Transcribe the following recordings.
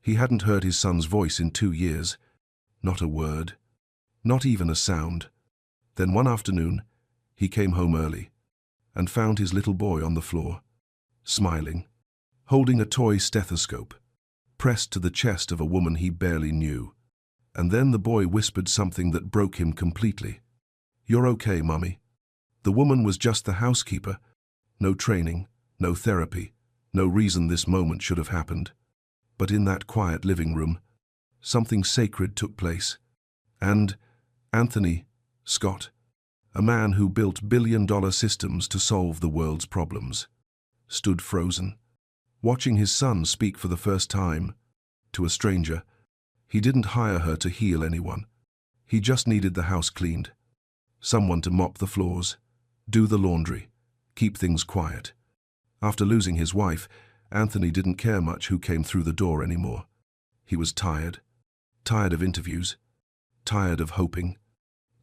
He hadn't heard his son's voice in 2 years. Not a word. Not even a sound. Then one afternoon, he came home early and found his little boy on the floor, smiling, holding a toy stethoscope, pressed to the chest of a woman he barely knew. And then the boy whispered something that broke him completely. "You're okay, Mummy." The woman was just the housekeeper. No training, no therapy, no reason this moment should have happened. But in that quiet living room, something sacred took place. And Anthony Scott, a man who built billion-dollar systems to solve the world's problems, stood frozen, watching his son speak for the first time to a stranger. He didn't hire her to heal anyone. He just needed the house cleaned. Someone to mop the floors, do the laundry, keep things quiet. After losing his wife, Anthony didn't care much who came through the door anymore. He was tired. Tired of interviews. Tired of hoping.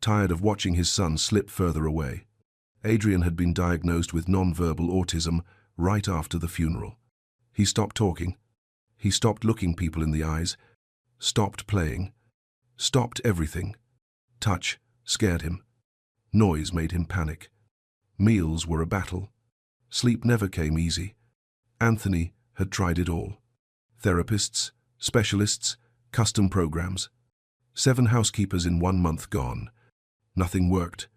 Tired of watching his son slip further away. Adrian had been diagnosed with nonverbal autism right after the funeral. He stopped talking. He stopped looking people in the eyes. Stopped playing. Stopped everything. Touch scared him. Noise made him panic. Meals were a battle. Sleep never came easy. Anthony had tried it all. Therapists, specialists, custom programs. 7 housekeepers in 1 month gone. Nothing worked.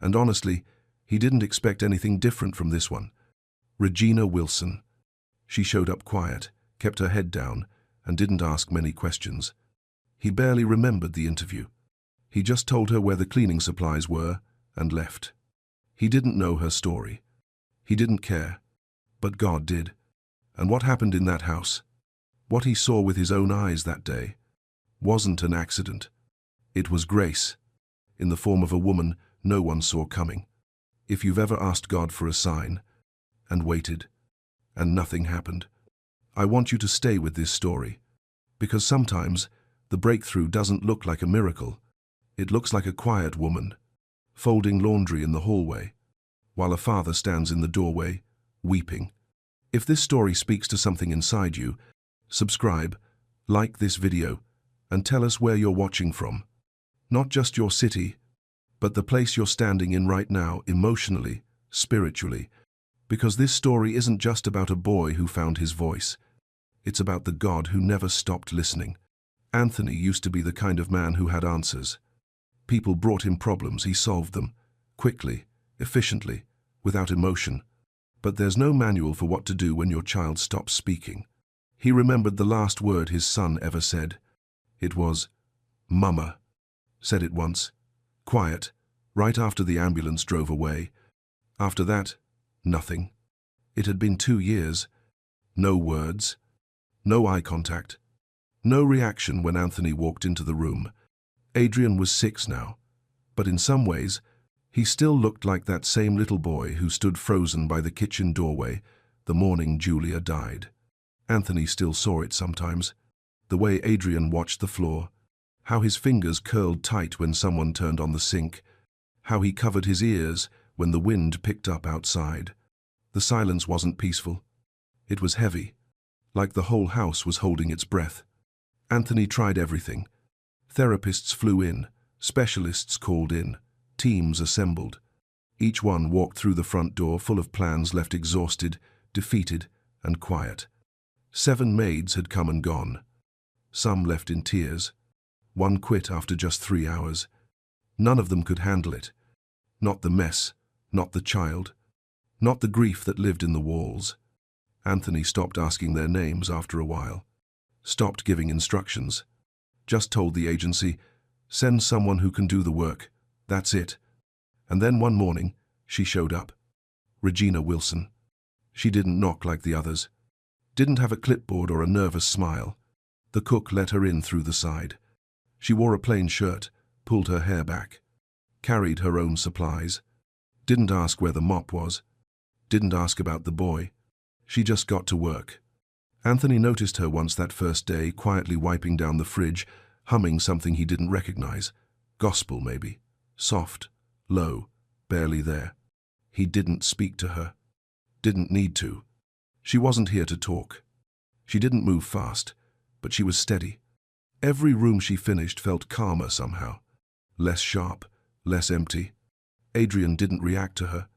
And honestly, he didn't expect anything different from this one. Regina Wilson. She showed up quiet, kept her head down, and didn't ask many questions. He barely remembered the interview. He just told her where the cleaning supplies were and left. He didn't know her story. He didn't care. But God did. And what happened in that house, what he saw with his own eyes that day, wasn't an accident. It was grace, in the form of a woman no one saw coming. If you've ever asked God for a sign, and waited, and nothing happened, I want you to stay with this story, because sometimes the breakthrough doesn't look like a miracle. It looks like a quiet woman, folding laundry in the hallway, while a father stands in the doorway, weeping. If this story speaks to something inside you, subscribe, like this video, and tell us where you're watching from. Not just your city, but the place you're standing in right now, emotionally, spiritually, because this story isn't just about a boy who found his voice. It's about the God who never stopped listening. Anthony used to be the kind of man who had answers. People brought him problems, he solved them, quickly, efficiently, without emotion. But there's no manual for what to do when your child stops speaking. He remembered the last word his son ever said. It was, "Mama." Said it once, quiet, right after the ambulance drove away. After that, nothing. It had been 2 years. No words. No eye contact. No reaction when Anthony walked into the room. Adrian was 6 now, but in some ways, he still looked like that same little boy who stood frozen by the kitchen doorway the morning Julia died. Anthony still saw it sometimes, the way Adrian watched the floor, how his fingers curled tight when someone turned on the sink, how he covered his ears when the wind picked up outside. The silence wasn't peaceful. It was heavy, like the whole house was holding its breath. Anthony tried everything. Therapists flew in, specialists called in, teams assembled. Each one walked through the front door full of plans, left exhausted, defeated, and quiet. 7 maids had come and gone. Some left in tears. One quit after just 3 hours. None of them could handle it. Not the mess, not the child, not the grief that lived in the walls. Anthony stopped asking their names after a while. Stopped giving instructions. Just told the agency, "Send someone who can do the work. That's it." And then one morning, she showed up. Regina Wilson. She didn't knock like the others. Didn't have a clipboard or a nervous smile. The cook let her in through the side. She wore a plain shirt, pulled her hair back. Carried her own supplies. Didn't ask where the mop was. Didn't ask about the boy. She just got to work. Anthony noticed her once that first day, quietly wiping down the fridge, humming something he didn't recognize. Gospel, maybe. Soft, low, barely there. He didn't speak to her. Didn't need to. She wasn't here to talk. She didn't move fast, but she was steady. Every room she finished felt calmer somehow. Less sharp, less empty. Adrian didn't react to her,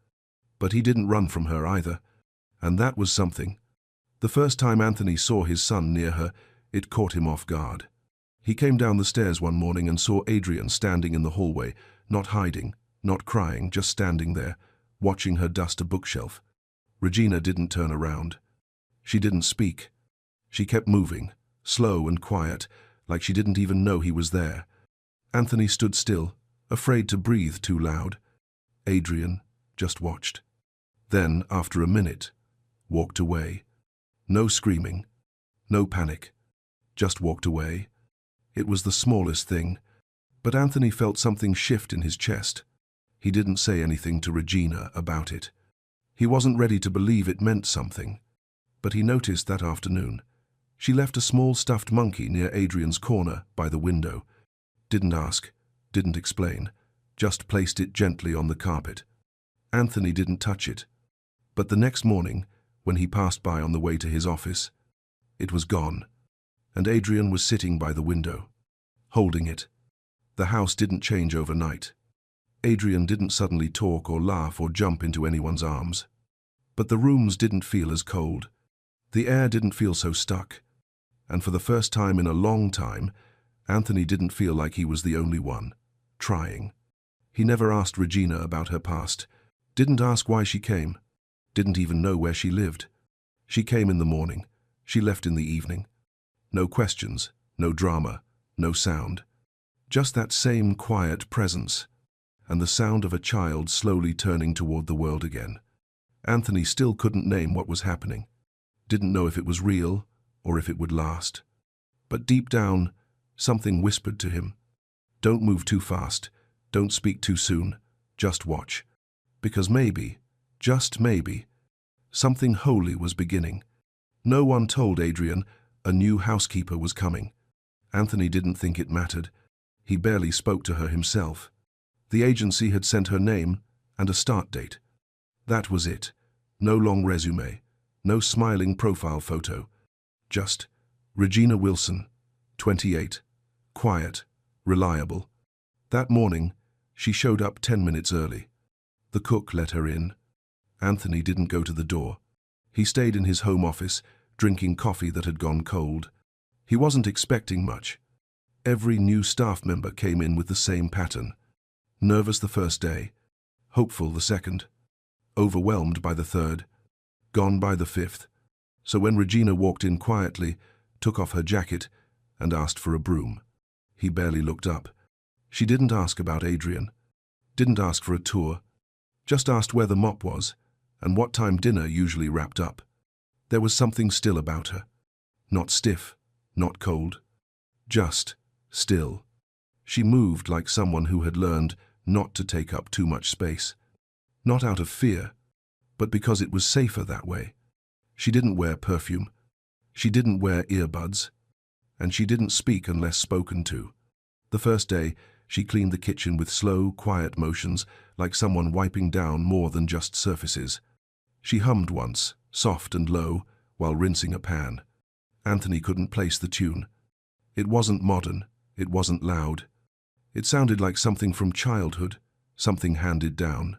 but he didn't run from her either, and that was something. The first time Anthony saw his son near her, it caught him off guard. He came down the stairs one morning and saw Adrian standing in the hallway, not hiding, not crying, just standing there, watching her dust a bookshelf. Regina didn't turn around. She didn't speak. She kept moving, slow and quiet, like she didn't even know he was there. Anthony stood still, afraid to breathe too loud. Adrian just watched. Then, after a minute, walked away. No screaming, no panic, just walked away. It was the smallest thing, but Anthony felt something shift in his chest. He didn't say anything to Regina about it. He wasn't ready to believe it meant something, but he noticed that afternoon. She left a small stuffed monkey near Adrian's corner by the window. Didn't ask, didn't explain, just placed it gently on the carpet. Anthony didn't touch it, but the next morning, when he passed by on the way to his office, it was gone, and Adrian was sitting by the window, holding it. The house didn't change overnight. Adrian didn't suddenly talk or laugh or jump into anyone's arms. But the rooms didn't feel as cold. The air didn't feel so stuck. And for the first time in a long time, Anthony didn't feel like he was the only one, trying. He never asked Regina about her past, didn't ask why she came, didn't even know where she lived. She came in the morning, she left in the evening. No questions, no drama, no sound. Just that same quiet presence, and the sound of a child slowly turning toward the world again. Anthony still couldn't name what was happening. Didn't know if it was real or if it would last. But deep down, something whispered to him. Don't move too fast, don't speak too soon, just watch. Because maybe, just maybe, something holy was beginning. No one told Adrian a new housekeeper was coming. Anthony didn't think it mattered. He barely spoke to her himself. The agency had sent her name and a start date. That was it. No long resume, no smiling profile photo. Just Regina Wilson, 28, quiet, reliable. That morning, she showed up 10 minutes early. The cook let her in. Anthony didn't go to the door. He stayed in his home office, drinking coffee that had gone cold. He wasn't expecting much. Every new staff member came in with the same pattern. Nervous the first day, hopeful the second, overwhelmed by the third, gone by the fifth. So when Regina walked in quietly, took off her jacket, and asked for a broom, he barely looked up. She didn't ask about Adrian, didn't ask for a tour, just asked where the mop was and what time dinner usually wrapped up. There was something still about her. Not stiff, not cold, just still. She moved like someone who had learned not to take up too much space. Not out of fear, but because it was safer that way. She didn't wear perfume. She didn't wear earbuds. And she didn't speak unless spoken to. The first day, she cleaned the kitchen with slow, quiet motions, like someone wiping down more than just surfaces. She hummed once, soft and low, while rinsing a pan. Anthony couldn't place the tune. It wasn't modern. It wasn't loud. It sounded like something from childhood, something handed down.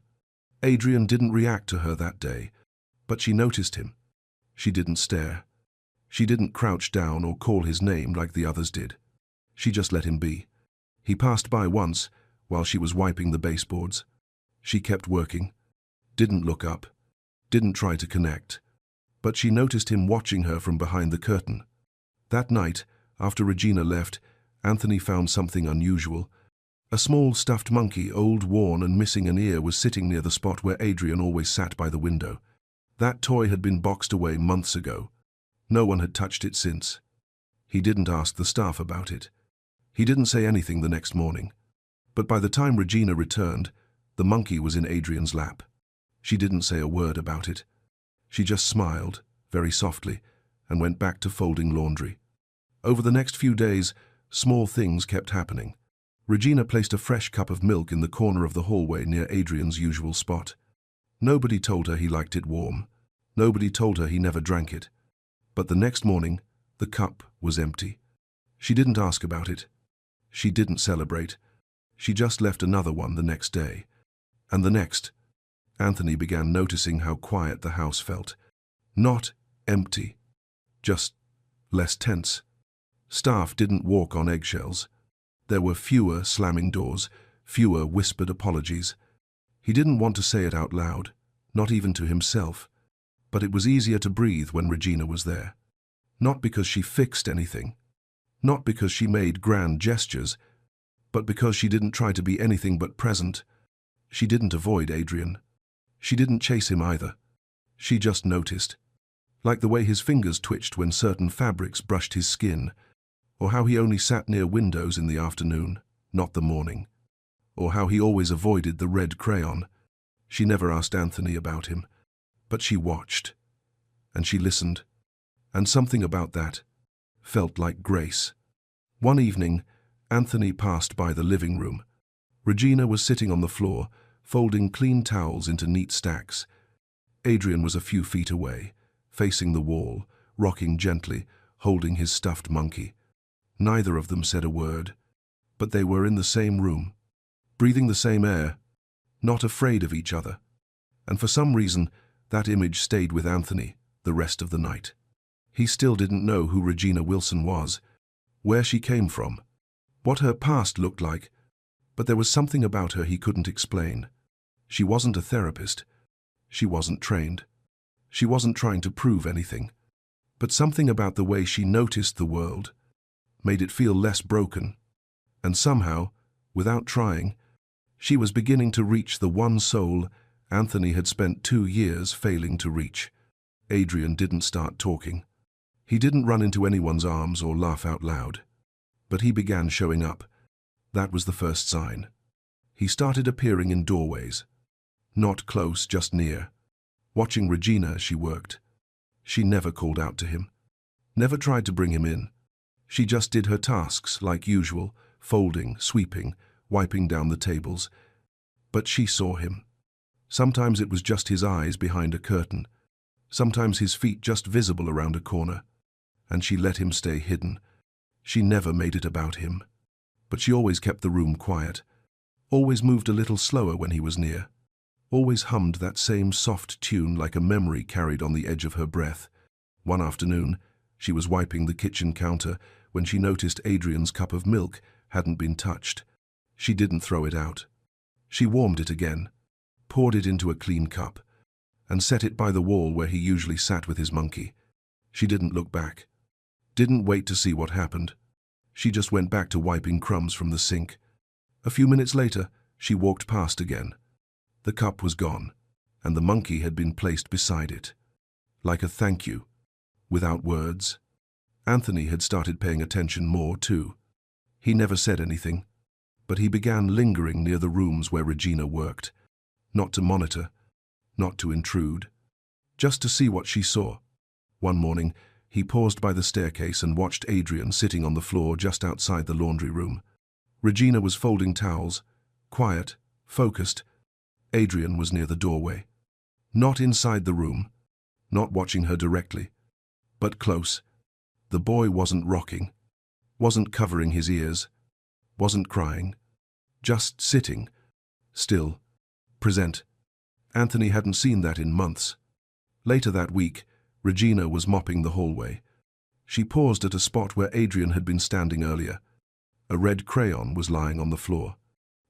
Adrian didn't react to her that day, but she noticed him. She didn't stare. She didn't crouch down or call his name like the others did. She just let him be. He passed by once while she was wiping the baseboards. She kept working, didn't look up, didn't try to connect. But she noticed him watching her from behind the curtain. That night, after Regina left, Anthony found something unusual. A small stuffed monkey, old, worn and missing an ear, was sitting near the spot where Adrian always sat by the window. That toy had been boxed away months ago. No one had touched it since. He didn't ask the staff about it. He didn't say anything the next morning. But by the time Regina returned, the monkey was in Adrian's lap. She didn't say a word about it. She just smiled, very softly, and went back to folding laundry. Over the next few days, small things kept happening. Regina placed a fresh cup of milk in the corner of the hallway near Adrian's usual spot. Nobody told her he liked it warm. Nobody told her he never drank it. But the next morning, the cup was empty. She didn't ask about it. She didn't celebrate. She just left another one the next day. And the next. Anthony began noticing how quiet the house felt. Not empty, just less tense. Staff didn't walk on eggshells. There were fewer slamming doors, fewer whispered apologies. He didn't want to say it out loud, not even to himself, but it was easier to breathe when Regina was there. Not because she fixed anything, not because she made grand gestures, but because she didn't try to be anything but present. She didn't avoid Adrian. She didn't chase him either. She just noticed. Like the way his fingers twitched when certain fabrics brushed his skin, or how he only sat near windows in the afternoon, not the morning, or how he always avoided the red crayon. She never asked Anthony about him, but she watched, and she listened, and something about that felt like grace. One evening, Anthony passed by the living room. Regina was sitting on the floor, folding clean towels into neat stacks. Adrian was a few feet away, facing the wall, rocking gently, holding his stuffed monkey. Neither of them said a word, but they were in the same room, breathing the same air, not afraid of each other. And for some reason, that image stayed with Anthony the rest of the night. He still didn't know who Regina Wilson was, where she came from, what her past looked like, but there was something about her he couldn't explain. She wasn't a therapist. She wasn't trained. She wasn't trying to prove anything. But something about the way she noticed the world made it feel less broken. And somehow, without trying, she was beginning to reach the one soul Anthony had spent 2 years failing to reach. Adrian didn't start talking. He didn't run into anyone's arms or laugh out loud. But he began showing up. That was the first sign. He started appearing in doorways. Not close, just near. Watching Regina as she worked. She never called out to him. Never tried to bring him in. She just did her tasks like usual, folding, sweeping, wiping down the tables. But she saw him. Sometimes it was just his eyes behind a curtain. Sometimes his feet just visible around a corner. And she let him stay hidden. She never made it about him. But she always kept the room quiet. Always moved a little slower when he was near. Always hummed that same soft tune like a memory carried on the edge of her breath. One afternoon, she was wiping the kitchen counter when she noticed Adrian's cup of milk hadn't been touched. She didn't throw it out. She warmed it again, poured it into a clean cup, and set it by the wall where he usually sat with his monkey. She didn't look back. Didn't wait to see what happened. She just went back to wiping crumbs from the sink. A few minutes later, she walked past again. The cup was gone, and the monkey had been placed beside it. Like a thank you, without words. Anthony had started paying attention more, too. He never said anything, but he began lingering near the rooms where Regina worked. Not to monitor, not to intrude, just to see what she saw. One morning, he paused by the staircase and watched Adrian sitting on the floor just outside the laundry room. Regina was folding towels, quiet, focused. Adrian was near the doorway. Not inside the room, not watching her directly, but close. The boy wasn't rocking, wasn't covering his ears, wasn't crying, just sitting, still, present. Anthony hadn't seen that in months. Later that week, Regina was mopping the hallway. She paused at a spot where Adrian had been standing earlier. A red crayon was lying on the floor.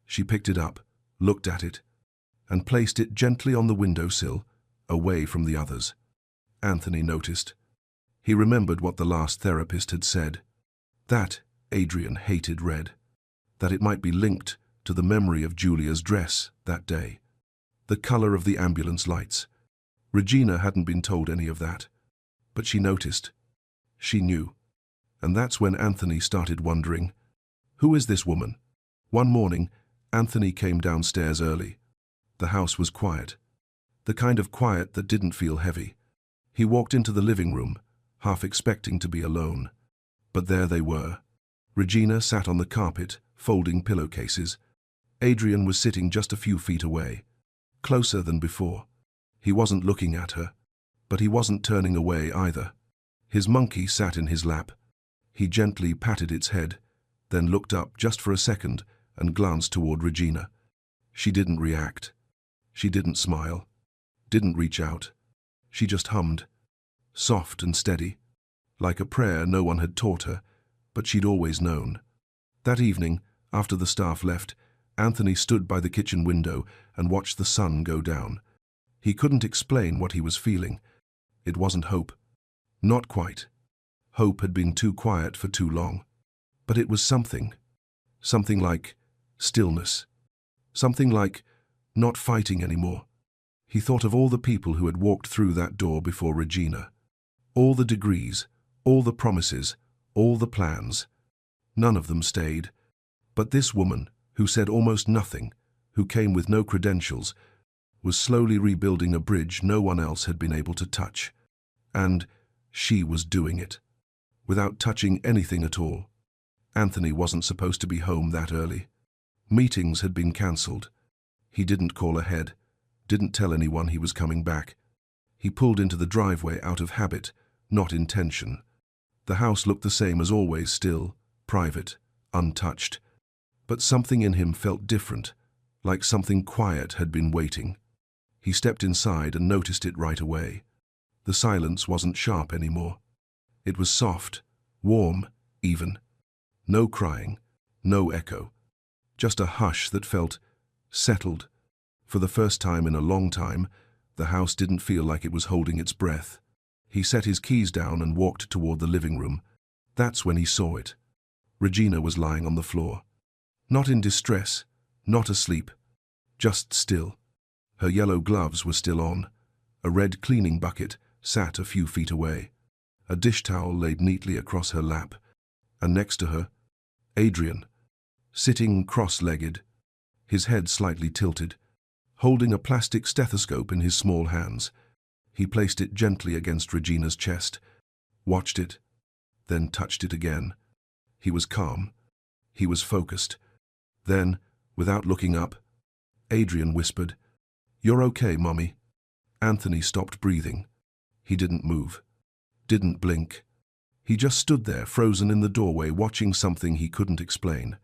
She picked it up, looked at it, and placed it gently on the windowsill, away from the others. Anthony noticed. He remembered what the last therapist had said. That Adrian hated red. That it might be linked to the memory of Julia's dress that day. The color of the ambulance lights. Regina hadn't been told any of that. But she noticed. She knew. And that's when Anthony started wondering, who is this woman? One morning, Anthony came downstairs early. The house was quiet. The kind of quiet that didn't feel heavy. He walked into the living room, half expecting to be alone. But there they were. Regina sat on the carpet, folding pillowcases. Adrian was sitting just a few feet away, closer than before. He wasn't looking at her, but he wasn't turning away either. His monkey sat in his lap, He gently patted its head, then looked up just for a second and glanced toward Regina. She didn't react. She didn't smile. Didn't reach out. She just hummed, soft and steady, like a prayer no one had taught her, but she'd always known. That evening, after the staff left, Anthony stood by the kitchen window and watched the sun go down. He couldn't explain what he was feeling. It wasn't hope. Not quite. Hope had been too quiet for too long. But it was something. Something like stillness. Something like not fighting anymore. He thought of all the people who had walked through that door before Regina. All the degrees, all the promises, all the plans. None of them stayed. But this woman, who said almost nothing, who came with no credentials, was slowly rebuilding a bridge no one else had been able to touch. And she was doing it, without touching anything at all. Anthony wasn't supposed to be home that early. Meetings had been cancelled. He didn't call ahead, didn't tell anyone he was coming back. He pulled into the driveway out of habit, not intention. The house looked the same as always, still, private, untouched. But something in him felt different, like something quiet had been waiting. He stepped inside and noticed it right away. The silence wasn't sharp anymore. It was soft, warm, even. No crying, no echo. Just a hush that felt settled. For the first time in a long time, the house didn't feel like it was holding its breath. He set his keys down and walked toward the living room. That's when he saw it. Regina was lying on the floor. Not in distress, not asleep, just still. Her yellow gloves were still on. A red cleaning bucket sat a few feet away. A dish towel laid neatly across her lap. And next to her, Adrian, sitting cross-legged, his head slightly tilted, holding a plastic stethoscope in his small hands. He placed it gently against Regina's chest, watched it, then touched it again. He was calm. He was focused. Then, without looking up, Adrian whispered, "You're okay, Mommy." Anthony stopped breathing. He didn't move, didn't blink. He just stood there, frozen in the doorway, watching something he couldn't explain.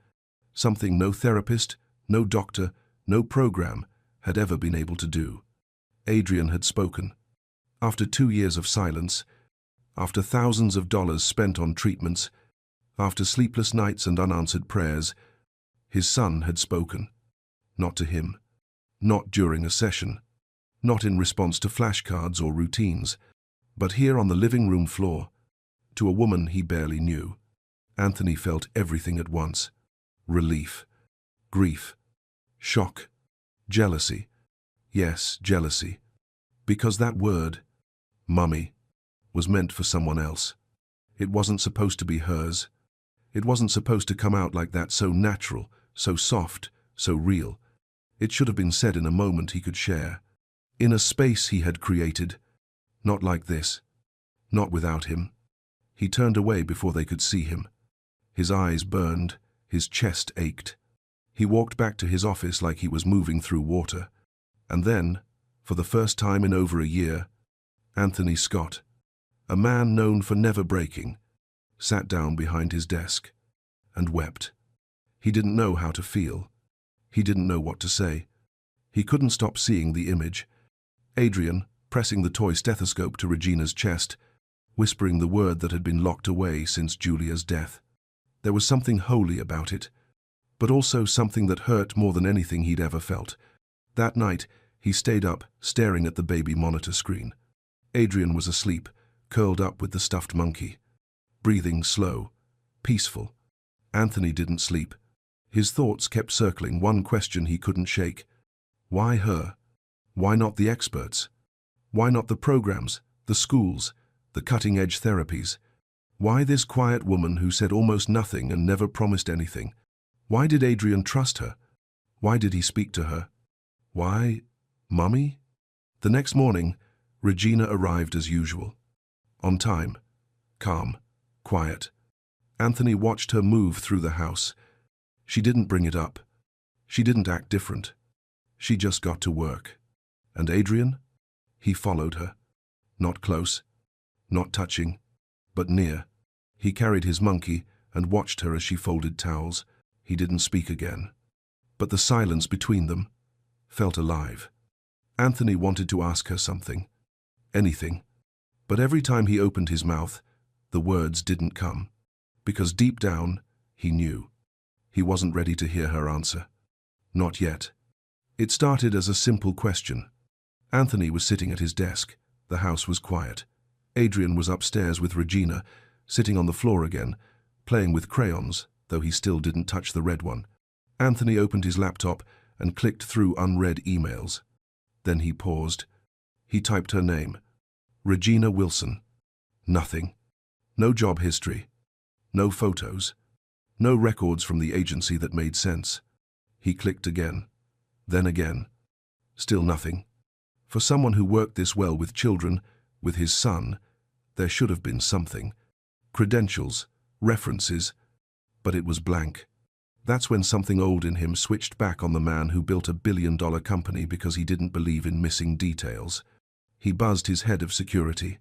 Something no therapist, no doctor, no program had ever been able to do. Adrian had spoken. After 2 years of silence, after thousands of dollars spent on treatments, after sleepless nights and unanswered prayers, his son had spoken. Not to him. Not during a session. Not in response to flashcards or routines. But here on the living room floor, to a woman he barely knew. Anthony felt everything at once. Relief. Grief. Shock. Jealousy. Yes, jealousy. Because that word, Mummy, was meant for someone else. It wasn't supposed to be hers. It wasn't supposed to come out like that, so natural, so soft, so real. It should have been said in a moment he could share. In a space he had created. Not like this. Not without him. He turned away before they could see him. His eyes burned, his chest ached. He walked back to his office like he was moving through water. And then, for the first time in over a year, Anthony Scott, a man known for never breaking, sat down behind his desk and wept. He didn't know how to feel. He didn't know what to say. He couldn't stop seeing the image. Adrian, pressing the toy stethoscope to Regina's chest, whispering the word that had been locked away since Julia's death. There was something holy about it, but also something that hurt more than anything he'd ever felt. That night, he stayed up, staring at the baby monitor screen. Adrian was asleep, curled up with the stuffed monkey. Breathing slow, peaceful. Anthony didn't sleep. His thoughts kept circling one question he couldn't shake. Why her? Why not the experts? Why not the programs, the schools, the cutting-edge therapies? Why this quiet woman who said almost nothing and never promised anything? Why did Adrian trust her? Why did he speak to her? Why, Mummy? The next morning, Regina arrived as usual. On time, calm, quiet. Anthony watched her move through the house. She didn't bring it up. She didn't act different. She just got to work. And Adrian? He followed her. Not close, not touching, but near. He carried his monkey and watched her as she folded towels. He didn't speak again. But the silence between them felt alive. Anthony wanted to ask her something. Anything. But every time he opened his mouth, the words didn't come. Because deep down, he knew. He wasn't ready to hear her answer. Not yet. It started as a simple question. Anthony was sitting at his desk. The house was quiet. Adrian was upstairs with Regina, sitting on the floor again, playing with crayons, though he still didn't touch the red one. Anthony opened his laptop and clicked through unread emails. Then he paused. He typed her name. Regina Wilson. Nothing. No job history. No photos. No records from the agency that made sense. He clicked again. Then again. Still nothing. For someone who worked this well with children, with his son, there should have been something. Credentials, references, but it was blank. That's when something old in him switched back on the man who built $1 billion company because he didn't believe in missing details. He buzzed his head of security.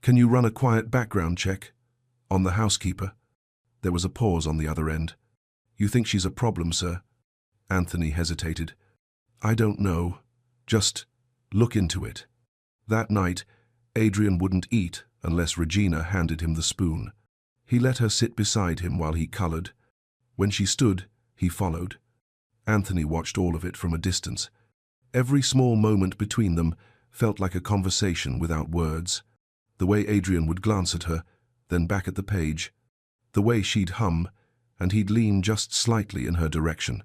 "Can you run a quiet background check? On the housekeeper?" There was a pause on the other end. "You think she's a problem, sir?" Anthony hesitated. "I don't know. Just look into it." That night, Adrian wouldn't eat unless Regina handed him the spoon. He let her sit beside him while he colored. When she stood, he followed. Anthony watched all of it from a distance. Every small moment between them felt like a conversation without words. The way Adrian would glance at her, then back at the page. The way she'd hum, and he'd lean just slightly in her direction.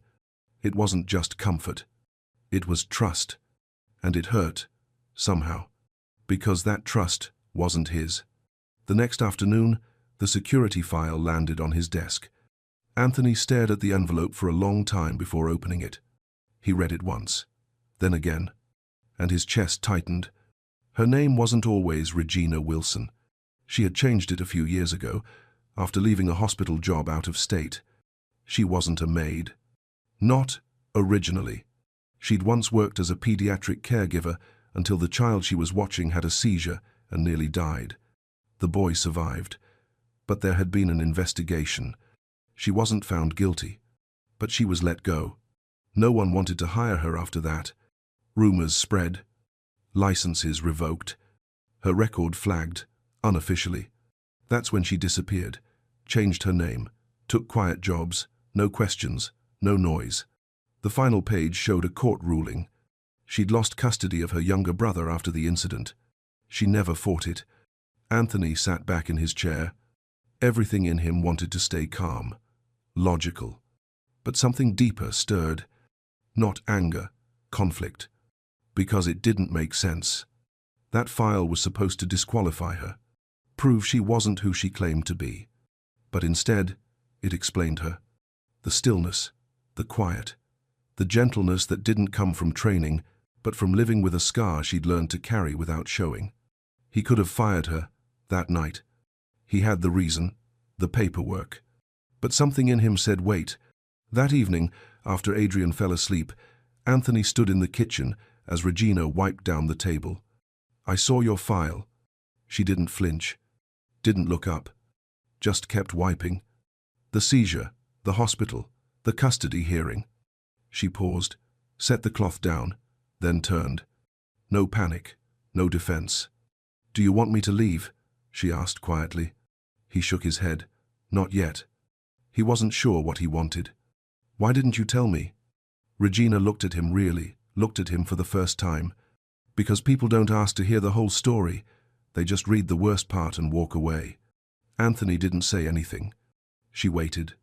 It wasn't just comfort. It was trust. And it hurt, somehow. Because that trust wasn't his. The next afternoon, the security file landed on his desk. Anthony stared at the envelope for a long time before opening it. He read it once, then again, and his chest tightened. Her name wasn't always Regina Wilson. She had changed it a few years ago, after leaving a hospital job out of state. She wasn't a maid. Not originally. She'd once worked as a pediatric caregiver until the child she was watching had a seizure and nearly died. The boy survived, but there had been an investigation. She wasn't found guilty, but she was let go. No one wanted to hire her after that. Rumors spread. Licenses revoked. Her record flagged, unofficially. That's when she disappeared, changed her name, took quiet jobs, no questions, no noise. The final page showed a court ruling. She'd lost custody of her younger brother after the incident. She never fought it. Anthony sat back in his chair. Everything in him wanted to stay calm, logical. But something deeper stirred. Not anger, conflict. Because it didn't make sense. That file was supposed to disqualify her, prove she wasn't who she claimed to be. But instead, it explained her. The stillness, the quiet, the gentleness that didn't come from training, but from living with a scar she'd learned to carry without showing. He could have fired her that night. He had the reason, the paperwork. But something in him said wait. That evening, after Adrian fell asleep, Anthony stood in the kitchen as Regina wiped down the table. "I saw your file." She didn't flinch, didn't look up, just kept wiping. "The seizure, the hospital, the custody hearing." She paused, set the cloth down, then turned. No panic, no defense. "Do you want me to leave?" she asked quietly. He shook his head. Not yet. He wasn't sure what he wanted. "Why didn't you tell me?" Regina looked at him really, looked at him for the first time. "Because people don't ask to hear the whole story. They just read the worst part and walk away." Anthony didn't say anything. She waited.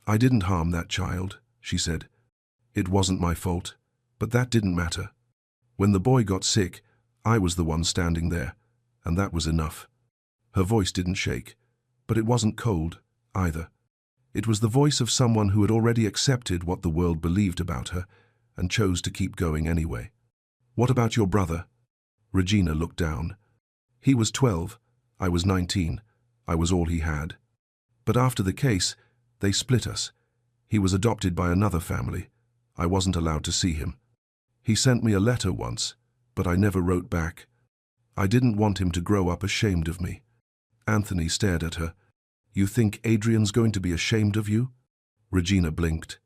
"I didn't harm that child," she said. "It wasn't my fault, but that didn't matter. When the boy got sick, I was the one standing there, and that was enough." Her voice didn't shake, but it wasn't cold, either. It was the voice of someone who had already accepted what the world believed about her and chose to keep going anyway. "What about your brother?" Regina looked down. "He was 12, I was 19. I was all he had. But after the case, they split us. He was adopted by another family. I wasn't allowed to see him. He sent me a letter once, but I never wrote back. I didn't want him to grow up ashamed of me." Anthony stared at her. You think Adrian's going to be ashamed of you? Regina blinked.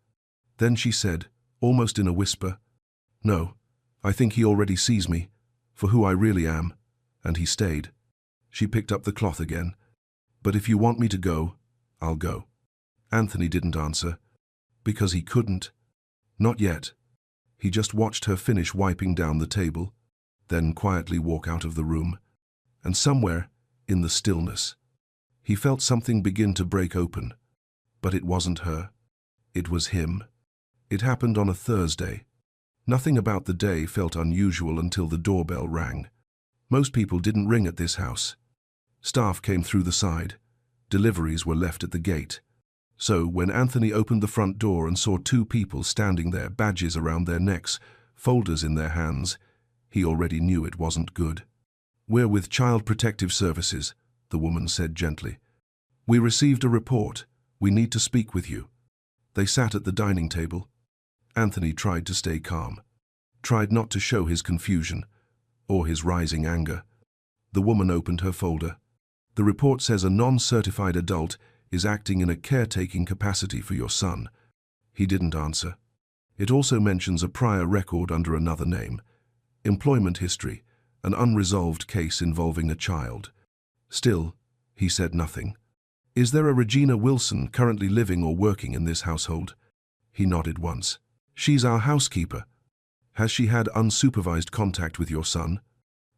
Then she said, almost in a whisper, No, I think he already sees me, for who I really am, and he stayed. She picked up the cloth again. But if you want me to go, I'll go. Anthony didn't answer, because he couldn't. Not yet. He just watched her finish wiping down the table, then quietly walk out of the room. And somewhere, in the stillness, he felt something begin to break open. But it wasn't her. It was him. It happened on a Thursday. Nothing about the day felt unusual until the doorbell rang. Most people didn't ring at this house. Staff came through the side. Deliveries were left at the gate. So when Anthony opened the front door and saw two people standing there, badges around their necks, folders in their hands, he already knew it wasn't good. "We're with Child Protective Services," the woman said gently. "We received a report. We need to speak with you." They sat at the dining table. Anthony tried to stay calm, tried not to show his confusion or his rising anger. The woman opened her folder. "The report says a non-certified adult is acting in a caretaking capacity for your son." He didn't answer. "It also mentions a prior record under another name, employment history, an unresolved case involving a child." Still, he said nothing. "Is there a Regina Wilson currently living or working in this household?" He nodded once. "She's our housekeeper. Has she had unsupervised contact with your son?"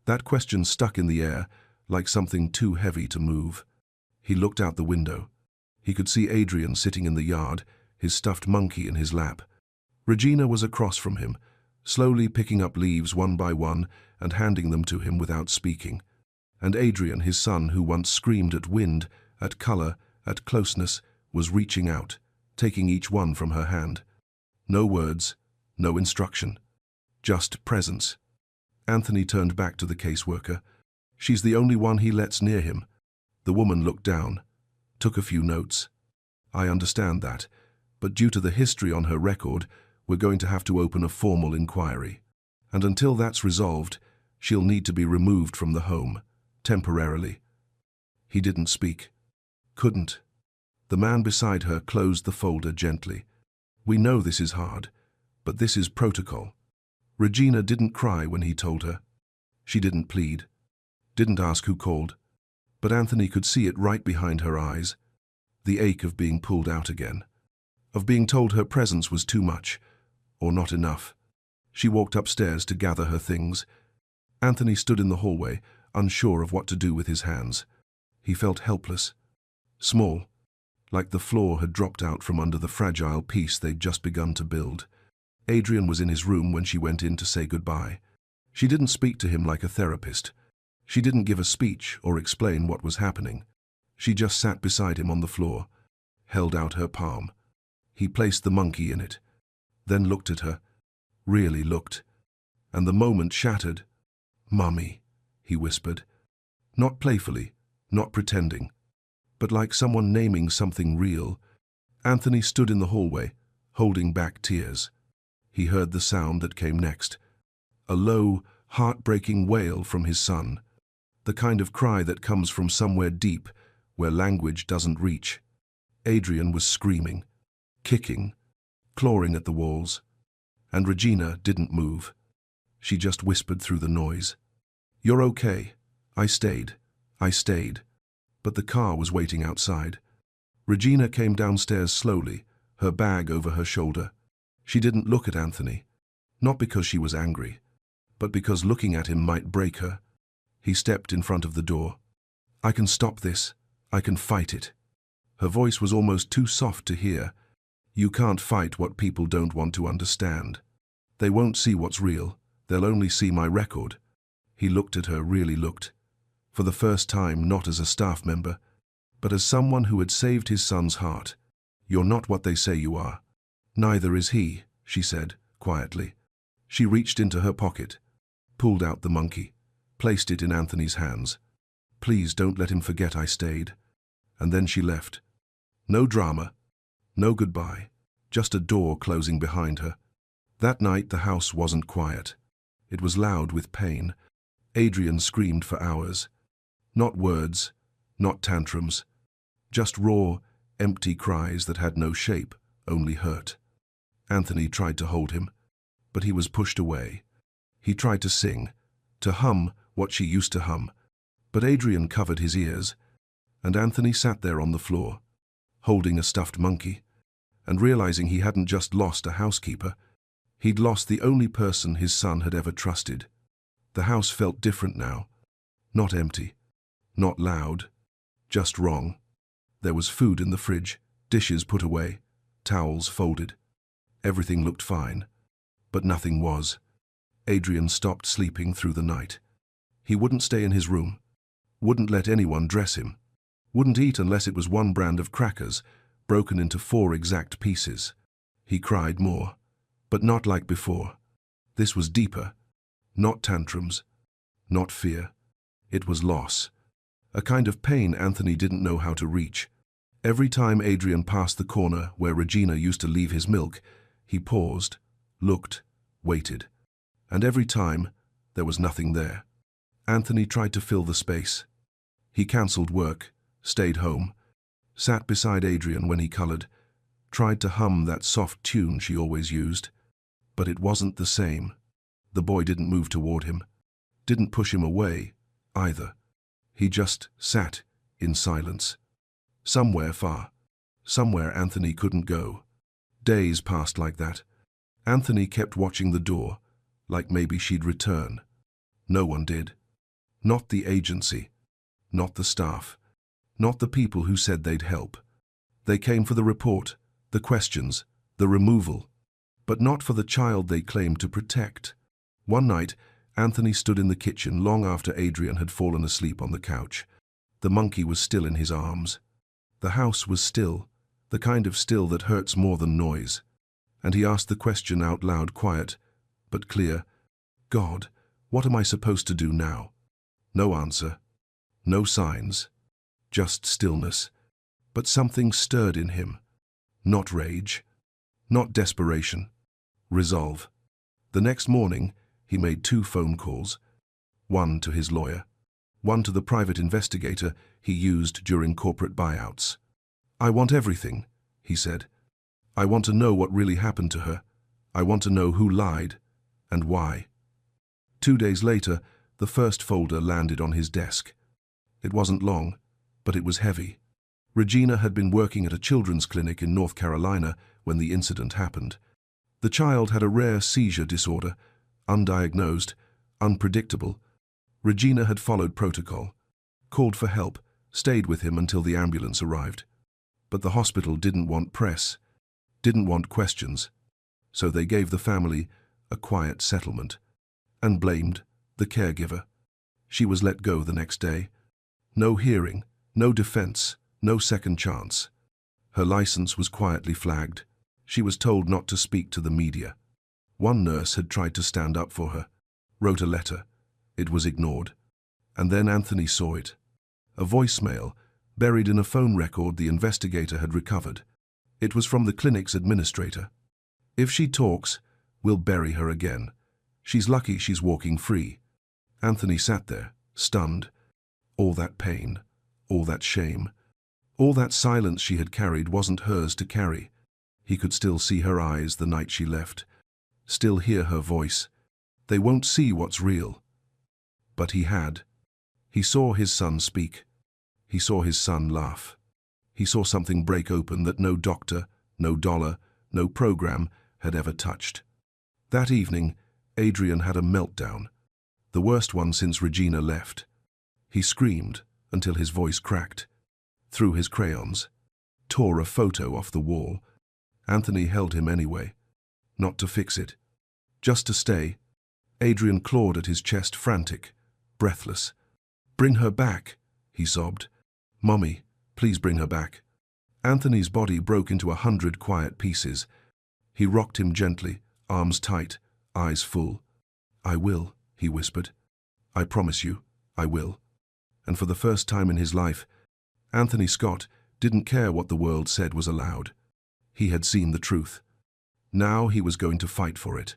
That question stuck in the air, like something too heavy to move. He looked out the window. He could see Adrian sitting in the yard, his stuffed monkey in his lap. Regina was across from him, slowly picking up leaves one by one and handing them to him without speaking. And Adrian, his son, who once screamed at wind, at color, at closeness, was reaching out, taking each one from her hand. No words, no instruction, just presence. Anthony turned back to the caseworker. "She's the only one he lets near him." The woman looked down, took a few notes. "I understand that, but due to the history on her record, we're going to have to open a formal inquiry. And until that's resolved, she'll need to be removed from the home, temporarily." He didn't speak. Couldn't. The man beside her closed the folder gently. "We know this is hard, but this is protocol." Regina didn't cry when he told her. She didn't plead, didn't ask who called. But Anthony could see it right behind her eyes. The ache of being pulled out again. Of being told her presence was too much, or not enough. She walked upstairs to gather her things. Anthony stood in the hallway, unsure of what to do with his hands. He felt helpless. Small, like the floor had dropped out from under the fragile piece they'd just begun to build. Adrian was in his room when she went in to say goodbye. She didn't speak to him like a therapist. She didn't give a speech or explain what was happening. She just sat beside him on the floor, held out her palm. He placed the monkey in it, then looked at her, really looked, and the moment shattered. "Mummy," he whispered, not playfully, not pretending, but like someone naming something real. Anthony stood in the hallway, holding back tears. He heard the sound that came next, a low, heartbreaking wail from his son, the kind of cry that comes from somewhere deep, where language doesn't reach. Adrian was screaming, kicking, clawing at the walls, and Regina didn't move. She just whispered through the noise, "You're okay. I stayed. But the car was waiting outside. Regina came downstairs slowly, her bag over her shoulder. She didn't look at Anthony, not because she was angry, but because looking at him might break her. He stepped in front of the door. "I can stop this. I can fight it." Her voice was almost too soft to hear. "You can't fight what people don't want to understand. They won't see what's real. They'll only see my record." He looked at her, really looked. For the first time, not as a staff member, but as someone who had saved his son's heart. "You're not what they say you are." "Neither is he," she said, quietly. She reached into her pocket, pulled out the monkey, placed it in Anthony's hands. "Please don't let him forget I stayed." And then she left. No drama, no goodbye, just a door closing behind her. That night the house wasn't quiet. It was loud with pain. Adrian screamed for hours. Not words, not tantrums, Just raw, empty cries that had no shape, only hurt. Anthony tried to hold him, but he was pushed away. He tried to sing, to hum what she used to hum, but Adrian covered his ears, and Anthony sat there on the floor, holding a stuffed monkey, and realizing he hadn't just lost a housekeeper, he'd lost the only person his son had ever trusted. The house felt different now. Not empty, not loud, just wrong. There was food in the fridge, dishes put away, towels folded. Everything looked fine, but nothing was. Adrian stopped sleeping through the night. He wouldn't stay in his room, wouldn't let anyone dress him, wouldn't eat unless it was one brand of crackers, broken into 4 exact pieces. He cried more, but not like before. This was deeper. Not tantrums, not fear. It was loss. A kind of pain Anthony didn't know how to reach. Every time Adrian passed the corner where Regina used to leave his milk, he paused, looked, waited. And every time, there was nothing there. Anthony tried to fill the space. He cancelled work, stayed home, sat beside Adrian when he colored, tried to hum that soft tune she always used. But it wasn't the same. The boy didn't move toward him, didn't push him away, either. He just sat in silence. Somewhere far, somewhere Anthony couldn't go. Days passed like that. Anthony kept watching the door, like maybe she'd return. No one did. Not the agency, not the staff, not the people who said they'd help. They came for the report, the questions, the removal, but not for the child they claimed to protect. One night, Anthony stood in the kitchen long after Adrian had fallen asleep on the couch. The monkey was still in his arms. The house was still, the kind of still that hurts more than noise. And he asked the question out loud, quiet, but clear. God, what am I supposed to do now? No answer, no signs, just stillness. But something stirred in him. Not rage, not desperation, resolve. The next morning, he made 2 phone calls, one to his lawyer, one to the private investigator he used during corporate buyouts. I want everything, he said. I want to know what really happened to her. I want to know who lied and why. 2 days later, the first folder landed on his desk. It wasn't long, but it was heavy. Regina had been working at a children's clinic in North Carolina when the incident happened. The child had a rare seizure disorder, undiagnosed, unpredictable. Regina had followed protocol, called for help, stayed with him until the ambulance arrived. But the hospital didn't want press, didn't want questions, so they gave the family a quiet settlement and blamed the caregiver. She was let go the next day. No hearing, no defense, no second chance. Her license was quietly flagged. She was told not to speak to the media. One nurse had tried to stand up for her, wrote a letter. It was ignored. And then Anthony saw it. A voicemail, buried in a phone record the investigator had recovered. It was from the clinic's administrator. If she talks, we'll bury her again. She's lucky she's walking free. Anthony sat there, stunned. All that pain, all that shame, all that silence she had carried wasn't hers to carry. He could still see her eyes the night she left, still hear her voice. They won't see what's real. But he had. He saw his son speak. He saw his son laugh. He saw something break open that no doctor, no dollar, no program had ever touched. That evening, Adrian had a meltdown, the worst one since Regina left. He screamed until his voice cracked, threw his crayons, tore a photo off the wall. Anthony held him anyway, not to fix it, just to stay. Adrian clawed at his chest, frantic, breathless. "Bring her back," he sobbed. "Mommy, please bring her back." Anthony's body broke into 100 quiet pieces. He rocked him gently, arms tight, eyes full. "I will," he whispered. "I promise you, I will." And for the first time in his life, Anthony Scott didn't care what the world said was allowed. He had seen the truth. Now he was going to fight for it.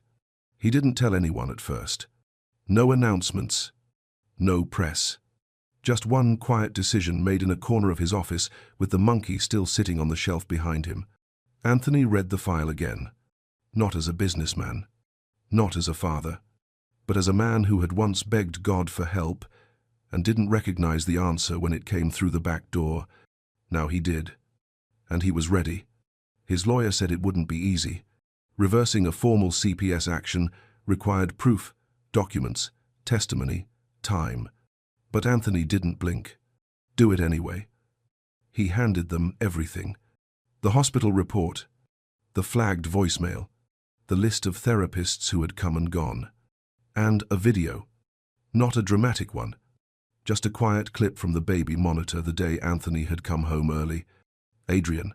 He didn't tell anyone at first. No announcements. No press. Just one quiet decision made in a corner of his office with the monkey still sitting on the shelf behind him. Anthony read the file again. Not as a businessman, not as a father, but as a man who had once begged God for help and didn't recognize the answer when it came through the back door. Now he did. And he was ready. His lawyer said it wouldn't be easy. Reversing a formal CPS action required proof, documents, testimony, time. But Anthony didn't blink. Do it anyway. He handed them everything. The hospital report, the flagged voicemail, the list of therapists who had come and gone, and a video. Not a dramatic one, just a quiet clip from the baby monitor the day Anthony had come home early. Adrian,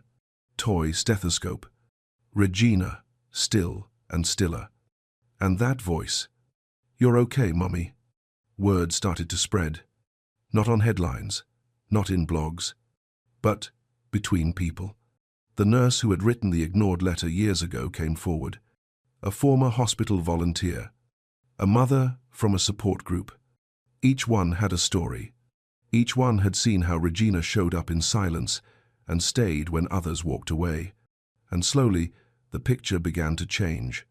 toy stethoscope. Regina, still and stiller. And that voice, "You're okay, Mummy." Word started to spread. Not on headlines, not in blogs, but between people. The nurse who had written the ignored letter years ago came forward. A former hospital volunteer. A mother from a support group. Each one had a story. Each one had seen how Regina showed up in silence and stayed when others walked away. And slowly, the picture began to change.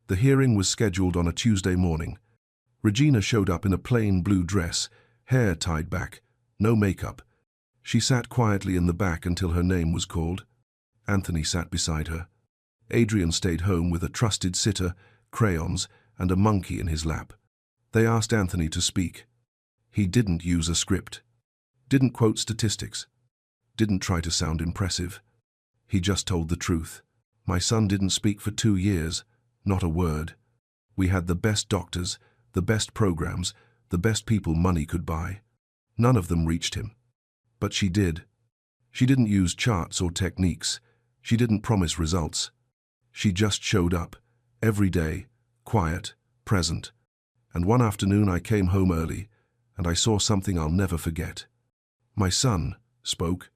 The hearing was scheduled on a Tuesday morning. Regina showed up in a plain blue dress, hair tied back, no makeup. She sat quietly in the back until her name was called. Anthony sat beside her. Adrian stayed home with a trusted sitter, crayons, and a monkey in his lap. They asked Anthony to speak. He didn't use a script. Didn't quote statistics. Didn't try to sound impressive. He just told the truth. My son didn't speak for 2 years, not a word. We had the best doctors, the best programs, the best people money could buy. None of them reached him. But she did. She didn't use charts or techniques. She didn't promise results. She just showed up, every day, quiet, present. And one afternoon I came home early, and I saw something I'll never forget. My son spoke.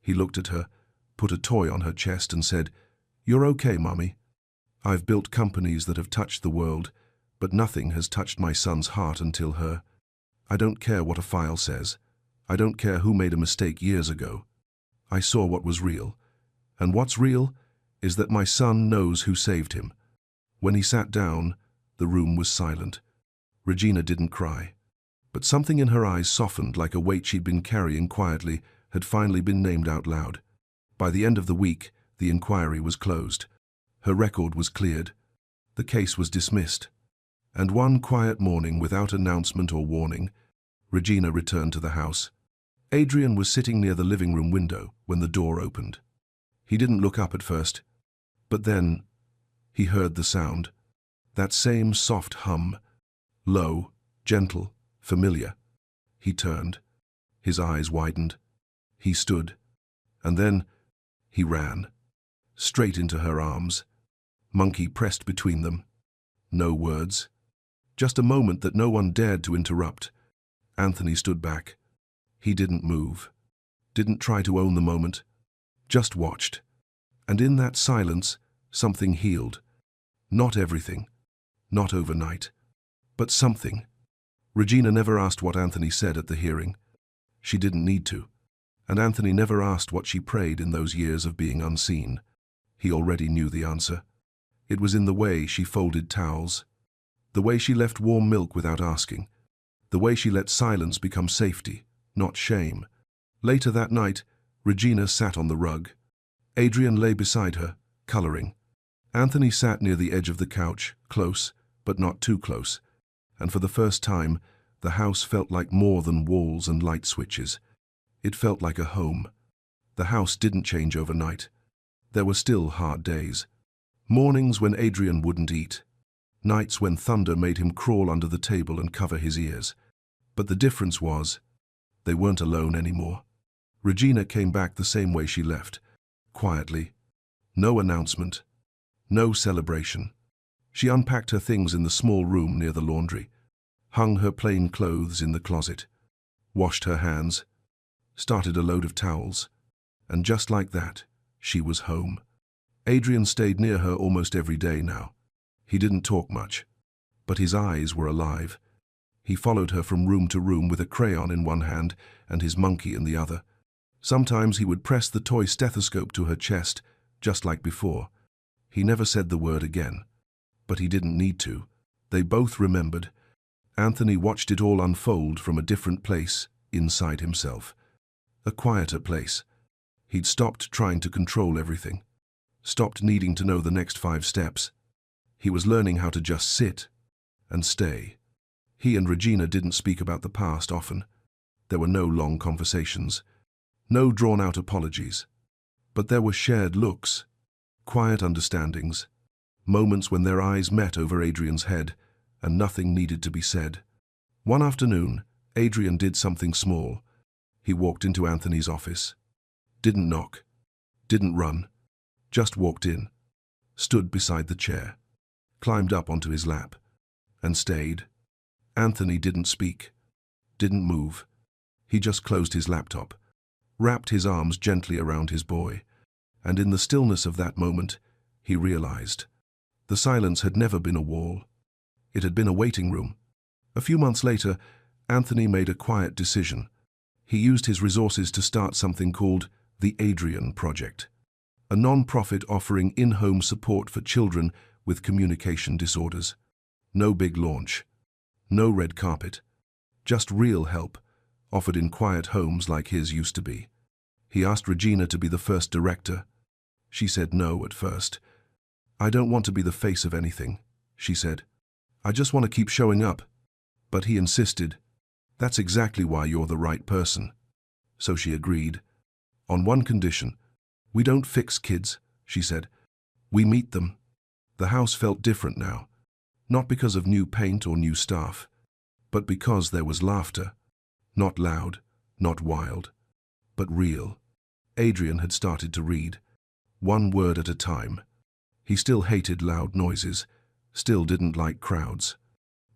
He looked at her, put a toy on her chest and said, "You're okay, Mummy. I've built companies that have touched the world, but nothing has touched my son's heart until her. I don't care what a file says. I don't care who made a mistake years ago. I saw what was real. And what's real is that my son knows who saved him." When he sat down, the room was silent. Regina didn't cry. But something in her eyes softened like a weight she'd been carrying quietly had finally been named out loud. By the end of the week, the inquiry was closed. Her record was cleared. The case was dismissed. And one quiet morning, without announcement or warning, Regina returned to the house. Adrian was sitting near the living room window when the door opened. He didn't look up at first, but then he heard the sound. That same soft hum, low, gentle, familiar. He turned. His eyes widened. He stood. And then he ran. Straight into her arms. Monkey pressed between them. No words. Just a moment that no one dared to interrupt. Anthony stood back. He didn't move. Didn't try to own the moment. Just watched. And in that silence, something healed. Not everything. Not overnight. But something. Regina never asked what Anthony said at the hearing. She didn't need to. And Anthony never asked what she prayed in those years of being unseen. He already knew the answer. It was in the way she folded towels. The way she left warm milk without asking. The way she let silence become safety, not shame. Later that night, Regina sat on the rug. Adrian lay beside her, coloring. Anthony sat near the edge of the couch, close, but not too close. And for the first time, the house felt like more than walls and light switches. It felt like a home. The house didn't change overnight. There were still hard days. Mornings when Adrian wouldn't eat. Nights when thunder made him crawl under the table and cover his ears. But the difference was, they weren't alone anymore. Regina came back the same way she left, quietly. No announcement. No celebration. She unpacked her things in the small room near the laundry, hung her plain clothes in the closet, washed her hands, started a load of towels, and just like that, she was home. Adrian stayed near her almost every day now. He didn't talk much, but his eyes were alive. He followed her from room to room with a crayon in one hand and his monkey in the other. Sometimes he would press the toy stethoscope to her chest, just like before. He never said the word again. But he didn't need to. They both remembered. Anthony watched it all unfold from a different place inside himself. A quieter place. He'd stopped trying to control everything. Stopped needing to know the next 5 steps. He was learning how to just sit and stay. He and Regina didn't speak about the past often. There were no long conversations. No drawn-out apologies. But there were shared looks, quiet understandings, moments when their eyes met over Adrian's head and nothing needed to be said. One afternoon, Adrian did something small. He walked into Anthony's office. Didn't knock. Didn't run. Just walked in. Stood beside the chair. Climbed up onto his lap. And stayed. Anthony didn't speak. Didn't move. He just closed his laptop. Wrapped his arms gently around his boy. And in the stillness of that moment, he realized. The silence had never been a wall. It had been a waiting room. A few months later, Anthony made a quiet decision. He used his resources to start something called the Adrian Project, a non-profit offering in-home support for children with communication disorders. No big launch. No red carpet. Just real help, offered in quiet homes like his used to be. He asked Regina to be the first director. She said no at first. "I don't want to be the face of anything," she said. "I just want to keep showing up." But he insisted. "That's exactly why you're the right person." So she agreed. On one condition. "We don't fix kids," she said. "We meet them." The house felt different now. Not because of new paint or new staff, but because there was laughter. Not loud, not wild, but real. Adrian had started to read. One word at a time. He still hated loud noises, still didn't like crowds.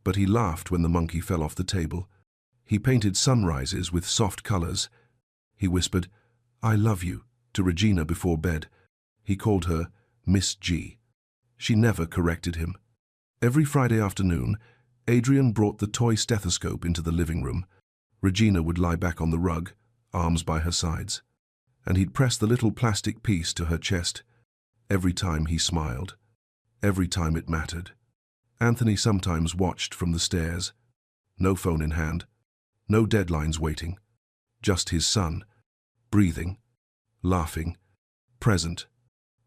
But he laughed when the monkey fell off the table. He painted sunrises with soft colors. He whispered, "I love you," to Regina before bed. He called her Miss G. She never corrected him. Every Friday afternoon, Adrian brought the toy stethoscope into the living room. Regina would lie back on the rug, arms by her sides, and he'd press the little plastic piece to her chest. Every time he smiled. Every time it mattered. Anthony sometimes watched from the stairs. No phone in hand. No deadlines waiting. Just his son. Breathing. Laughing. Present.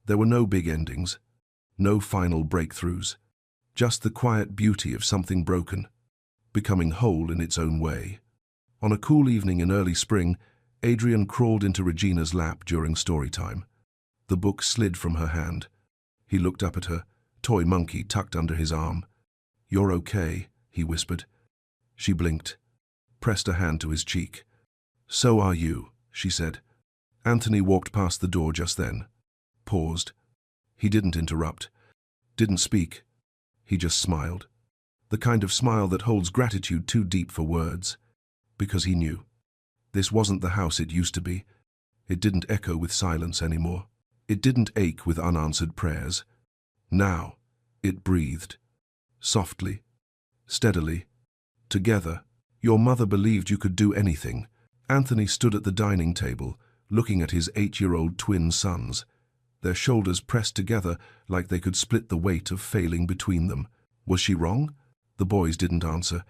There were no big endings. No final breakthroughs. Just the quiet beauty of something broken, becoming whole in its own way. On a cool evening in early spring, Adrian crawled into Regina's lap during story time. The book slid from her hand. He looked up at her, toy monkey tucked under his arm. "You're okay," he whispered. She blinked, pressed a hand to his cheek. "So are you," she said. Anthony walked past the door just then. Paused. He didn't interrupt. Didn't speak. He just smiled. The kind of smile that holds gratitude too deep for words. Because he knew. This wasn't the house it used to be. It didn't echo with silence anymore. It didn't ache with unanswered prayers. Now, it breathed. Softly. Steadily. Together. Your mother believed you could do anything. Anthony stood at the dining table, looking at his 8-year-old twin sons. Their shoulders pressed together like they could split the weight of failing between them. Was she wrong? The boys didn't answer.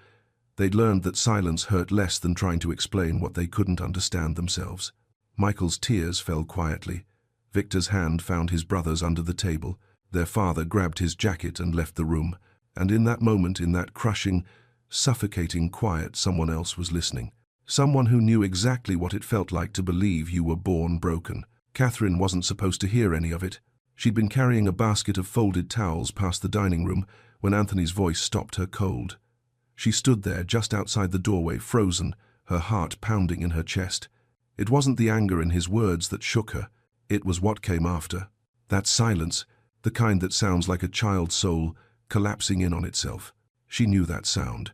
They'd learned that silence hurt less than trying to explain what they couldn't understand themselves. Michael's tears fell quietly. Victor's hand found his brother's under the table. Their father grabbed his jacket and left the room. And in that moment, in that crushing, suffocating quiet, someone else was listening. Someone who knew exactly what it felt like to believe you were born broken. Catherine wasn't supposed to hear any of it. She'd been carrying a basket of folded towels past the dining room when Anthony's voice stopped her cold. She stood there just outside the doorway, frozen, her heart pounding in her chest. It wasn't the anger in his words that shook her. It was what came after. That silence, the kind that sounds like a child's soul collapsing in on itself. She knew that sound.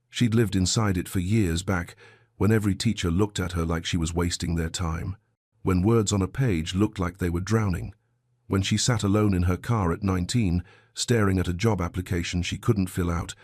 She'd lived inside it for years back, when every teacher looked at her like she was wasting their time. When words on a page looked like they were drowning. When she sat alone in her car at 19, staring at a job application she couldn't fill out.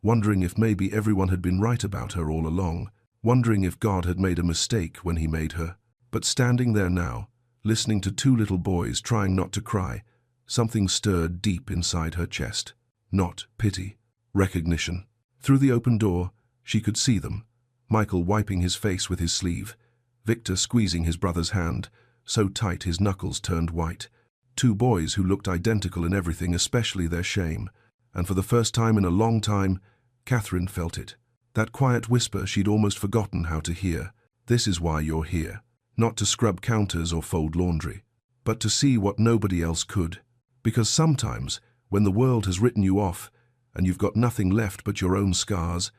wondering if maybe everyone had been right about her all along, wondering if God had made a mistake when he made her. But standing there now, listening to two little boys trying not to cry, something stirred deep inside her chest. Not pity, recognition. Through the open door, she could see them. Michael wiping his face with his sleeve, Victor squeezing his brother's hand, so tight his knuckles turned white. Two boys who looked identical in everything, especially their shame. And for the first time in a long time, Catherine felt it. That quiet whisper she'd almost forgotten how to hear. This is why you're here. Not to scrub counters or fold laundry, but to see what nobody else could. Because sometimes, when the world has written you off, and you've got nothing left but your own scars,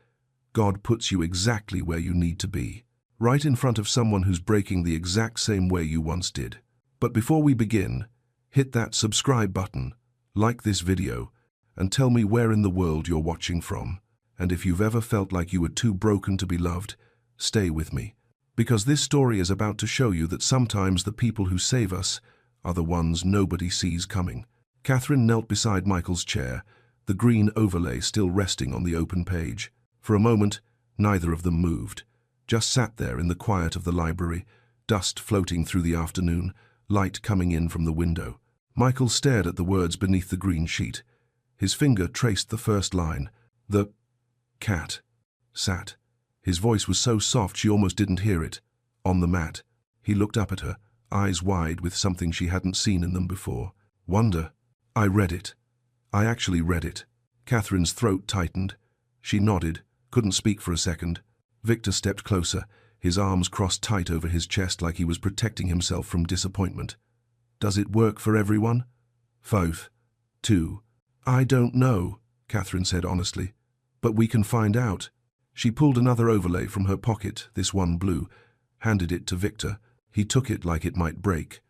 God puts you exactly where you need to be. Right in front of someone who's breaking the exact same way you once did. But before we begin, hit that subscribe button, like this video, and tell me where in the world you're watching from. And if you've ever felt like you were too broken to be loved, stay with me. Because this story is about to show you that sometimes the people who save us are the ones nobody sees coming. Catherine knelt beside Michael's chair, the green overlay still resting on the open page. For a moment, neither of them moved, just sat there in the quiet of the library, dust floating through the afternoon, light coming in from the window. Michael stared at the words beneath the green sheet. His finger traced the first line. The cat sat. His voice was so soft she almost didn't hear it. On the mat. He looked up at her, eyes wide with something she hadn't seen in them before. Wonder. I read it. I actually read it. Catherine's throat tightened. She nodded, couldn't speak for a second. Victor stepped closer, his arms crossed tight over his chest like he was protecting himself from disappointment. Does it work for everyone? 5. 2. I don't know, Catherine said honestly. But we can find out. She pulled another overlay from her pocket, this one blue, handed it to Victor. He took it like it might break,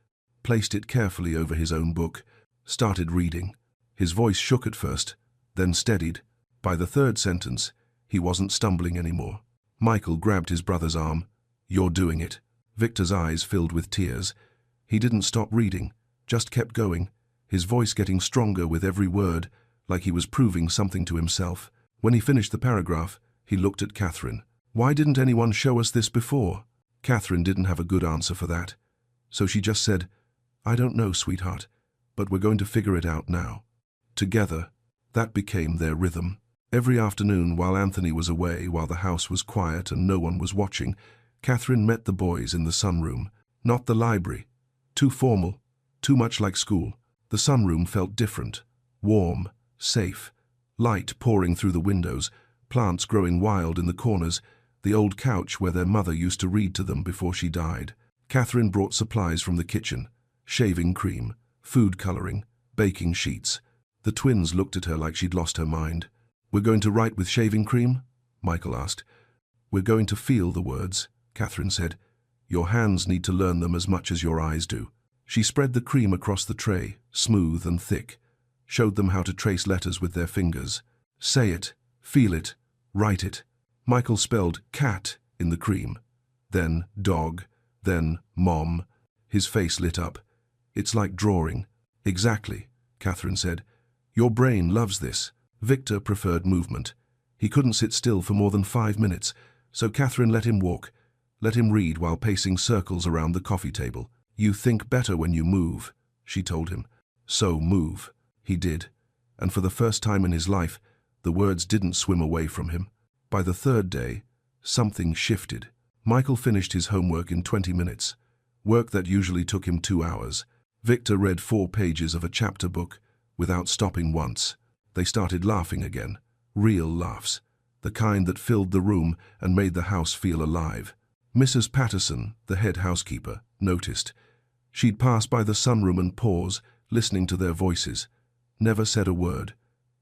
placed it carefully over his own book, started reading. His voice shook at first, then steadied. By the third sentence, he wasn't stumbling anymore. Michael grabbed his brother's arm. You're doing it. Victor's eyes filled with tears. He didn't stop reading, just kept going, his voice getting stronger with every word, like he was proving something to himself. When he finished the paragraph, he looked at Catherine. Why didn't anyone show us this before? Catherine didn't have a good answer for that, so she just said, I don't know, sweetheart, but we're going to figure it out now. Together, that became their rhythm. Every afternoon while Anthony was away, while the house was quiet and no one was watching, Catherine met the boys in the sunroom. Not the library. Too formal, too much like school. The sunroom felt different, warm, safe, light pouring through the windows, plants growing wild in the corners, the old couch where their mother used to read to them before she died. Catherine brought supplies from the kitchen, shaving cream, food coloring, baking sheets. The twins looked at her like she'd lost her mind. We're going to write with shaving cream? Michael asked. We're going to feel the words, Catherine said. Your hands need to learn them as much as your eyes do. She spread the cream across the tray, smooth and thick, showed them how to trace letters with their fingers. Say it, feel it, write it. Michael spelled cat in the cream, then dog, then mom. His face lit up. It's like drawing. Exactly, Catherine said. Your brain loves this. Victor preferred movement. He couldn't sit still for more than 5 minutes, so Catherine let him walk, let him read while pacing circles around the coffee table. You think better when you move, she told him. So move. He did, and for the first time in his life, the words didn't swim away from him. By the third day, something shifted. Michael finished his homework in 20 minutes, work that usually took him 2 hours. Victor read 4 pages of a chapter book without stopping once. They started laughing again, real laughs, the kind that filled the room and made the house feel alive. Mrs. Patterson, the head housekeeper, noticed. She'd pass by the sunroom and pause, listening to their voices. Never said a word,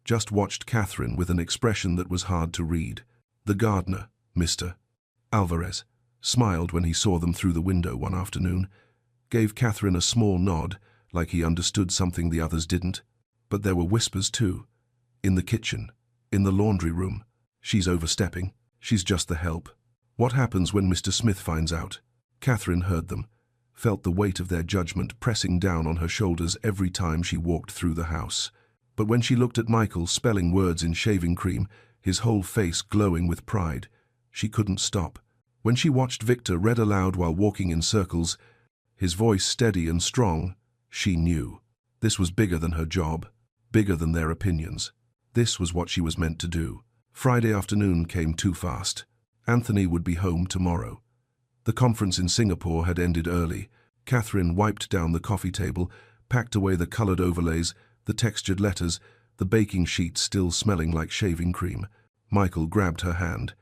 just watched Catherine with an expression that was hard to read. The gardener, Mr. Alvarez, smiled when he saw them through the window one afternoon, gave Catherine a small nod, like he understood something the others didn't. But there were whispers too. In the kitchen, in the laundry room. She's overstepping. She's just the help. What happens when Mr. Smith finds out? Catherine heard them, felt the weight of their judgment pressing down on her shoulders every time she walked through the house. But when she looked at Michael spelling words in shaving cream, his whole face glowing with pride. She couldn't stop. When she watched Victor read aloud while walking in circles, his voice steady and strong, she knew. This was bigger than her job, bigger than their opinions. This was what she was meant to do. Friday afternoon came too fast. Anthony would be home tomorrow. The conference in Singapore had ended early. Catherine wiped down the coffee table, packed away the colored overlays, the textured letters, the baking sheets still smelling like shaving cream. Michael grabbed her hand.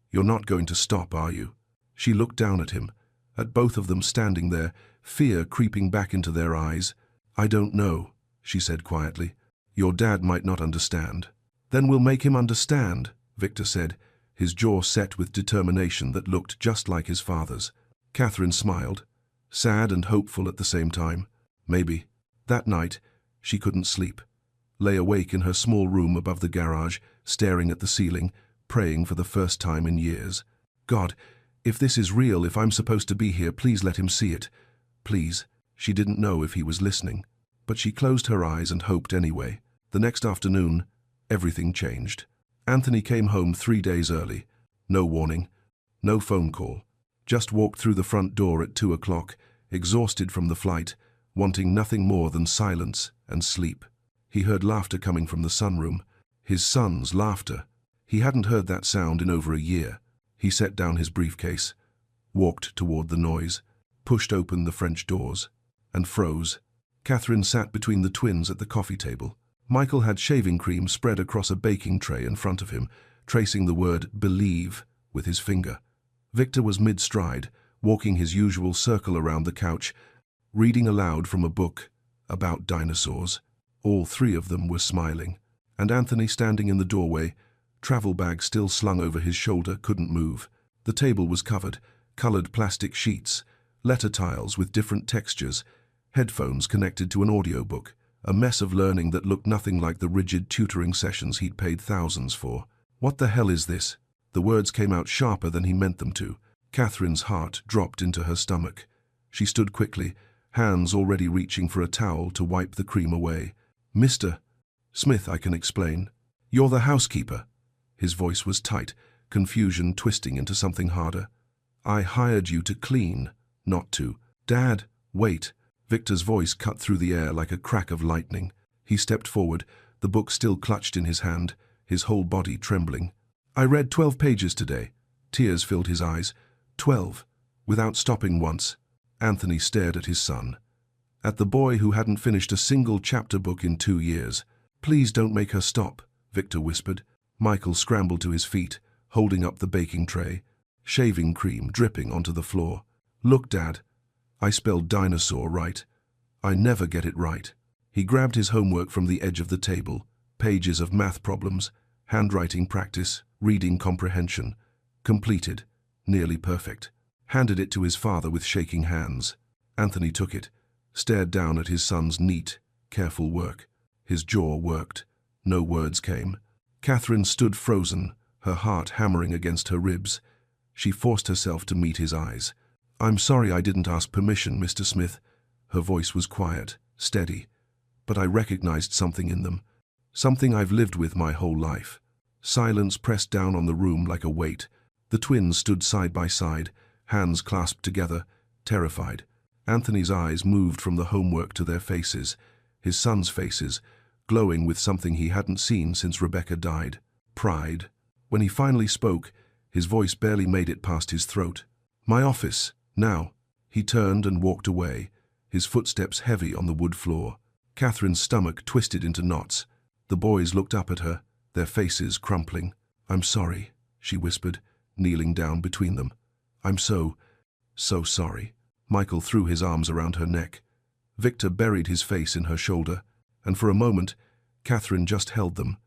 "You're not going to stop, are you?" She looked down at him, at both of them standing there, fear creeping back into their eyes. "I don't know," she said quietly. "Your dad might not understand." "Then we'll make him understand," Victor said, his jaw set with determination that looked just like his father's. Catherine smiled, sad and hopeful at the same time. Maybe. That night, she couldn't sleep. Lay awake in her small room above the garage, staring at the ceiling, praying for the first time in years. "God, if this is real, if I'm supposed to be here, please let him see it. Please." She didn't know if he was listening, but she closed her eyes and hoped anyway. The next afternoon, everything changed. Anthony came home 3 days early. No warning, no phone call. Just walked through the front door at 2 o'clock, exhausted from the flight, wanting nothing more than silence and sleep. He heard laughter coming from the sunroom. His son's laughter. He hadn't heard that sound in over a year. He set down his briefcase, walked toward the noise, pushed open the French doors, and froze. Catherine sat between the twins at the coffee table. Michael had shaving cream spread across a baking tray in front of him, tracing the word "believe" with his finger. Victor was mid-stride, walking his usual circle around the couch, reading aloud from a book about dinosaurs. All three of them were smiling, and Anthony, standing in the doorway, travel bag still slung over his shoulder, couldn't move. The table was covered, colored plastic sheets, letter tiles with different textures, headphones connected to an audiobook, a mess of learning that looked nothing like the rigid tutoring sessions he'd paid thousands for. "What the hell is this?" The words came out sharper than he meant them to. Catherine's heart dropped into her stomach. She stood quickly, hands already reaching for a towel to wipe the cream away. "Mr. Smith, I can explain. You're the housekeeper." His voice was tight, confusion twisting into something harder. "I hired you to clean, not to—" "Dad, wait." Victor's voice cut through the air like a crack of lightning. He stepped forward, the book still clutched in his hand, his whole body trembling. "I read 12 pages today." Tears filled his eyes. 12, without stopping once. Anthony stared at his son, at the boy who hadn't finished a single chapter book in 2 years. "Please don't make her stop," Victor whispered. Michael scrambled to his feet, holding up the baking tray, shaving cream dripping onto the floor. "Look, Dad, I spelled dinosaur right. I never get it right." He grabbed his homework from the edge of the table, pages of math problems, handwriting practice, reading comprehension. Completed, nearly perfect. Handed it to his father with shaking hands. Anthony took it, stared down at his son's neat, careful work. His jaw worked. No words came. Catherine stood frozen, her heart hammering against her ribs. She forced herself to meet his eyes. "I'm sorry I didn't ask permission, Mr. Smith." Her voice was quiet, steady, but I recognized something in them. Something I've lived with my whole life. Silence pressed down on the room like a weight. The twins stood side by side, hands clasped together, terrified. Anthony's eyes moved from the homework to their faces, his son's faces, glowing with something he hadn't seen since Rebecca died. Pride. When he finally spoke, his voice barely made it past his throat. "My office, now." He turned and walked away, his footsteps heavy on the wood floor. Catherine's stomach twisted into knots. The boys looked up at her, their faces crumpling. "I'm sorry," she whispered, kneeling down between them. "I'm so sorry." Michael threw his arms around her neck. Victor buried his face in her shoulder, and for a moment, Catherine just held them,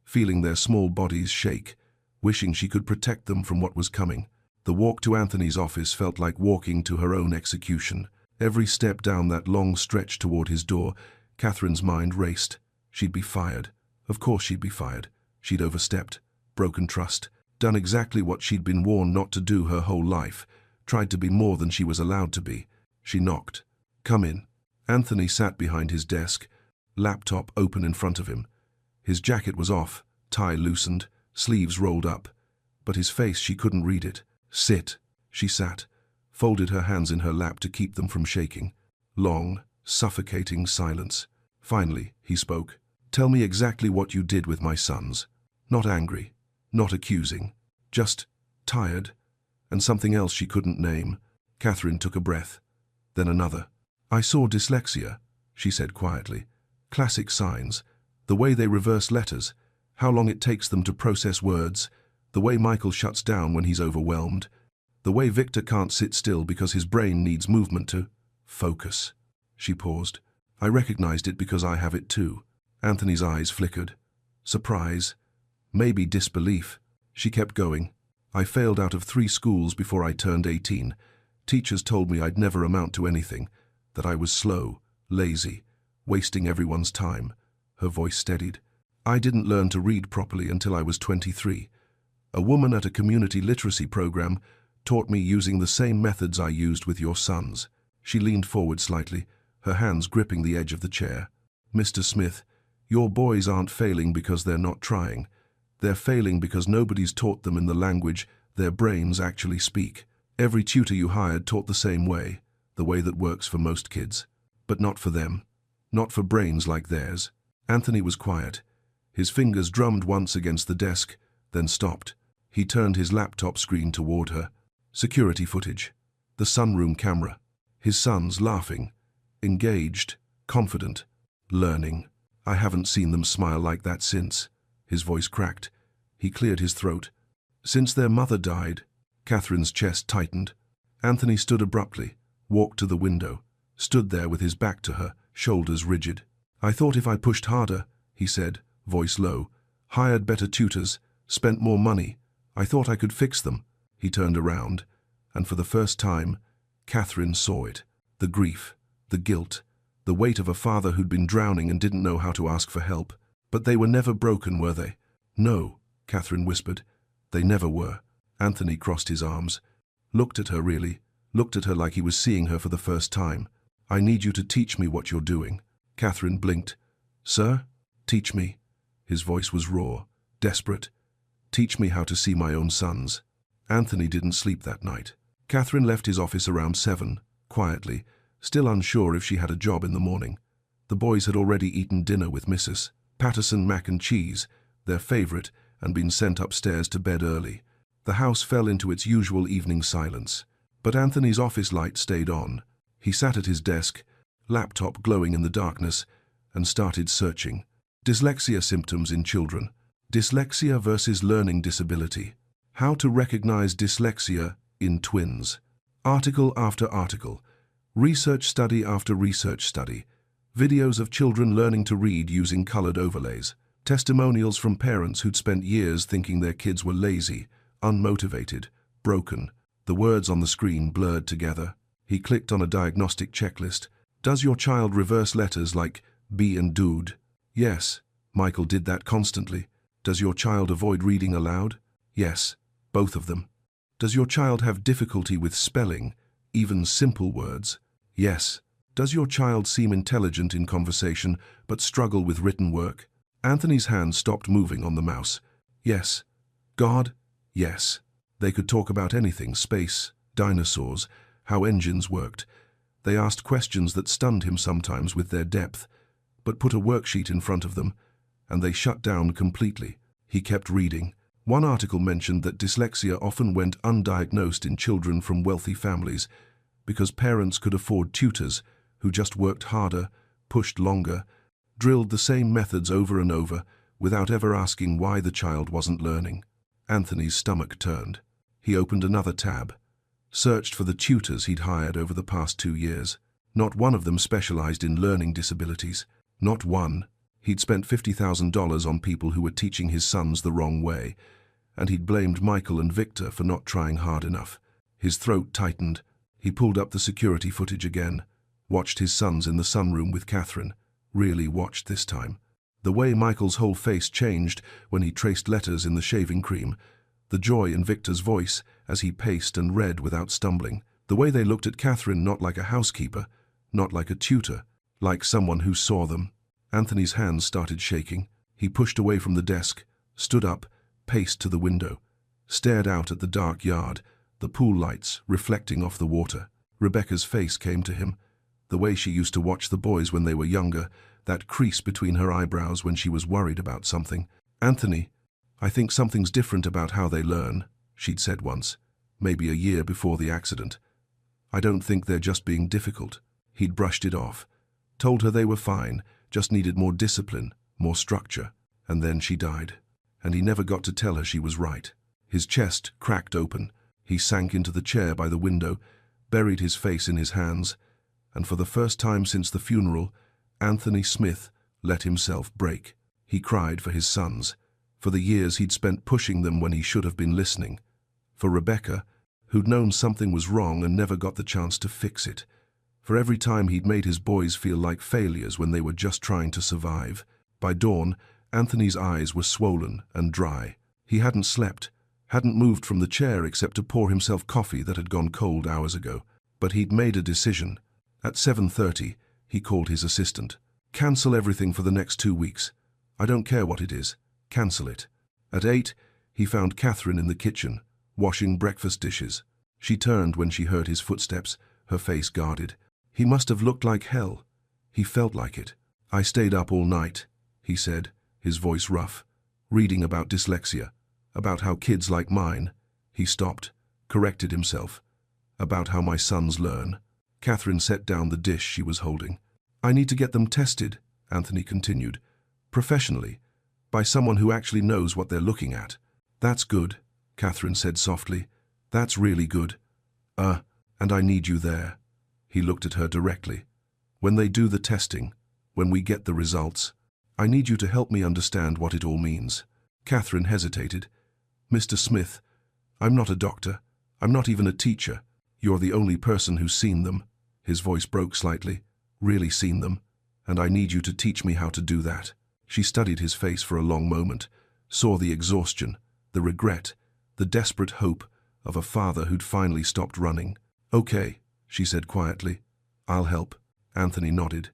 feeling their small bodies shake, wishing she could protect them from what was coming. The walk to Anthony's office felt like walking to her own execution. Every step down that long stretch toward his door, Catherine's mind raced. She'd be fired. Of course she'd be fired. She'd overstepped, broken trust, done exactly what she'd been warned not to do her whole life, tried to be more than she was allowed to be. She knocked. "Come in." Anthony sat behind his desk, laptop open in front of him. His jacket was off, tie loosened, sleeves rolled up, but his face, she couldn't read it. "Sit." She sat, folded her hands in her lap to keep them from shaking. Long, suffocating silence. Finally, he spoke. "Tell me exactly what you did with my sons." Not angry, not accusing, just tired, and something else she couldn't name. Catherine took a breath, then another. "I saw dyslexia," she said quietly. "Classic signs, the way they reverse letters, how long it takes them to process words, the way Michael shuts down when he's overwhelmed, the way Victor can't sit still because his brain needs movement to focus." She paused. "I recognized it because I have it too." Anthony's eyes flickered. Surprise, maybe disbelief. She kept going. "I failed out of 3 schools before I turned 18. Teachers told me I'd never amount to anything, that I was slow, lazy, wasting everyone's time." Her voice steadied. "I didn't learn to read properly until I was 23. A woman at a community literacy program taught me using the same methods I used with your sons." She leaned forward slightly, her hands gripping the edge of the chair. "Mr. Smith, your boys aren't failing because they're not trying. They're failing because nobody's taught them in the language their brains actually speak. Every tutor you hired taught the same way, the way that works for most kids. But not for them. Not for brains like theirs." Anthony was quiet. His fingers drummed once against the desk, then stopped. He turned his laptop screen toward her. Security footage. The sunroom camera. His sons laughing. Engaged. Confident. Learning. "I haven't seen them smile like that since." His voice cracked. He cleared his throat. "Since their mother died." Catherine's chest tightened. Anthony stood abruptly, walked to the window, stood there with his back to her, shoulders rigid. "I thought if I pushed harder," he said, voice low, "hired better tutors, spent more money, I thought I could fix them." He turned around, and for the first time, Catherine saw it. The grief, the guilt, the weight of a father who'd been drowning and didn't know how to ask for help. "But they were never broken, were they?" "No," Catherine whispered. "They never were." Anthony crossed his arms, looked at her really, looked at her like he was seeing her for the first time. "I need you to teach me what you're doing." Catherine blinked. "Sir? Teach me." His voice was raw, desperate. "Teach me how to see my own sons." Anthony didn't sleep that night. Catherine left his office around 7, quietly, still unsure if she had a job in the morning. The boys had already eaten dinner with Mrs. Patterson mac and cheese, their favorite, and been sent upstairs to bed early. The house fell into its usual evening silence. But Anthony's office light stayed on. He sat at his desk, laptop glowing in the darkness, and started searching. Dyslexia symptoms in children. Dyslexia versus learning disability. How to recognize dyslexia in twins. Article after article. Research study after research study. Videos of children learning to read using colored overlays. Testimonials from parents who'd spent years thinking their kids were lazy, unmotivated, broken. The words on the screen blurred together. He clicked on a diagnostic checklist. "Does your child reverse letters like B and dood?" "Yes." Michael did that constantly. "Does your child avoid reading aloud?" "Yes." Both of them. "Does your child have difficulty with spelling, even simple words?" "Yes." "Does your child seem intelligent in conversation but struggle with written work?" Anthony's hand stopped moving on the mouse. "Yes." "God?" "Yes." They could talk about anything, space, dinosaurs, how engines worked. They asked questions that stunned him sometimes with their depth, but put a worksheet in front of them, and they shut down completely. He kept reading. One article mentioned that dyslexia often went undiagnosed in children from wealthy families because parents could afford tutors who just worked harder, pushed longer, drilled the same methods over and over without ever asking why the child wasn't learning. Anthony's stomach turned. He opened another tab, searched for the tutors he'd hired over the past 2 years. Not one of them specialized in learning disabilities. Not one. He'd spent $50,000 on people who were teaching his sons the wrong way, and he'd blamed Michael and Victor for not trying hard enough. His throat tightened. He pulled up the security footage again, watched his sons in the sunroom with Catherine. Really watched this time. The way Michael's whole face changed when he traced letters in the shaving cream, the joy in Victor's voice as he paced and read without stumbling, the way they looked at Catherine not like a housekeeper, not like a tutor, like someone who saw them. Anthony's hands started shaking. He pushed away from the desk, stood up, paced to the window, stared out at the dark yard, the pool lights reflecting off the water. Rebecca's face came to him, the way she used to watch the boys when they were younger, that crease between her eyebrows when she was worried about something. "Anthony, I think something's different about how they learn," she'd said once, maybe a year before the accident. "I don't think they're just being difficult." He'd brushed it off, told her they were fine, just needed more discipline, more structure. And then she died. And he never got to tell her she was right. His chest cracked open. He sank into the chair by the window, buried his face in his hands, and for the first time since the funeral, Anthony Smith let himself break. He cried for his sons, for the years he'd spent pushing them when he should have been listening, for Rebecca, who'd known something was wrong and never got the chance to fix it, for every time he'd made his boys feel like failures when they were just trying to survive. By dawn, Anthony's eyes were swollen and dry. He hadn't slept, hadn't moved from the chair except to pour himself coffee that had gone cold hours ago. But he'd made a decision. At 7:30, he called his assistant. "Cancel everything for the next 2 weeks. I don't care what it is. Cancel it." At 8, he found Catherine in the kitchen, washing breakfast dishes. She turned when she heard his footsteps, her face guarded. He must have looked like hell. He felt like it. "I stayed up all night," he said, his voice rough, "reading about dyslexia, about how kids like mine," he stopped, corrected himself, "about how my sons learn." Catherine set down the dish she was holding. "I need to get them tested," Anthony continued, "professionally, by someone who actually knows what they're looking at." "That's good," Catherine said softly. "That's really good. And I need you there." He looked at her directly. "When they do the testing, when we get the results, I need you to help me understand what it all means." Catherine hesitated. "Mr. Smith, I'm not a doctor. I'm not even a teacher. You're the only person who's seen them." His voice broke slightly. "Really seen them. And I need you to teach me how to do that." She studied his face for a long moment, saw the exhaustion, the regret, the desperate hope of a father who'd finally stopped running. "Okay," she said quietly. "I'll help." Anthony nodded,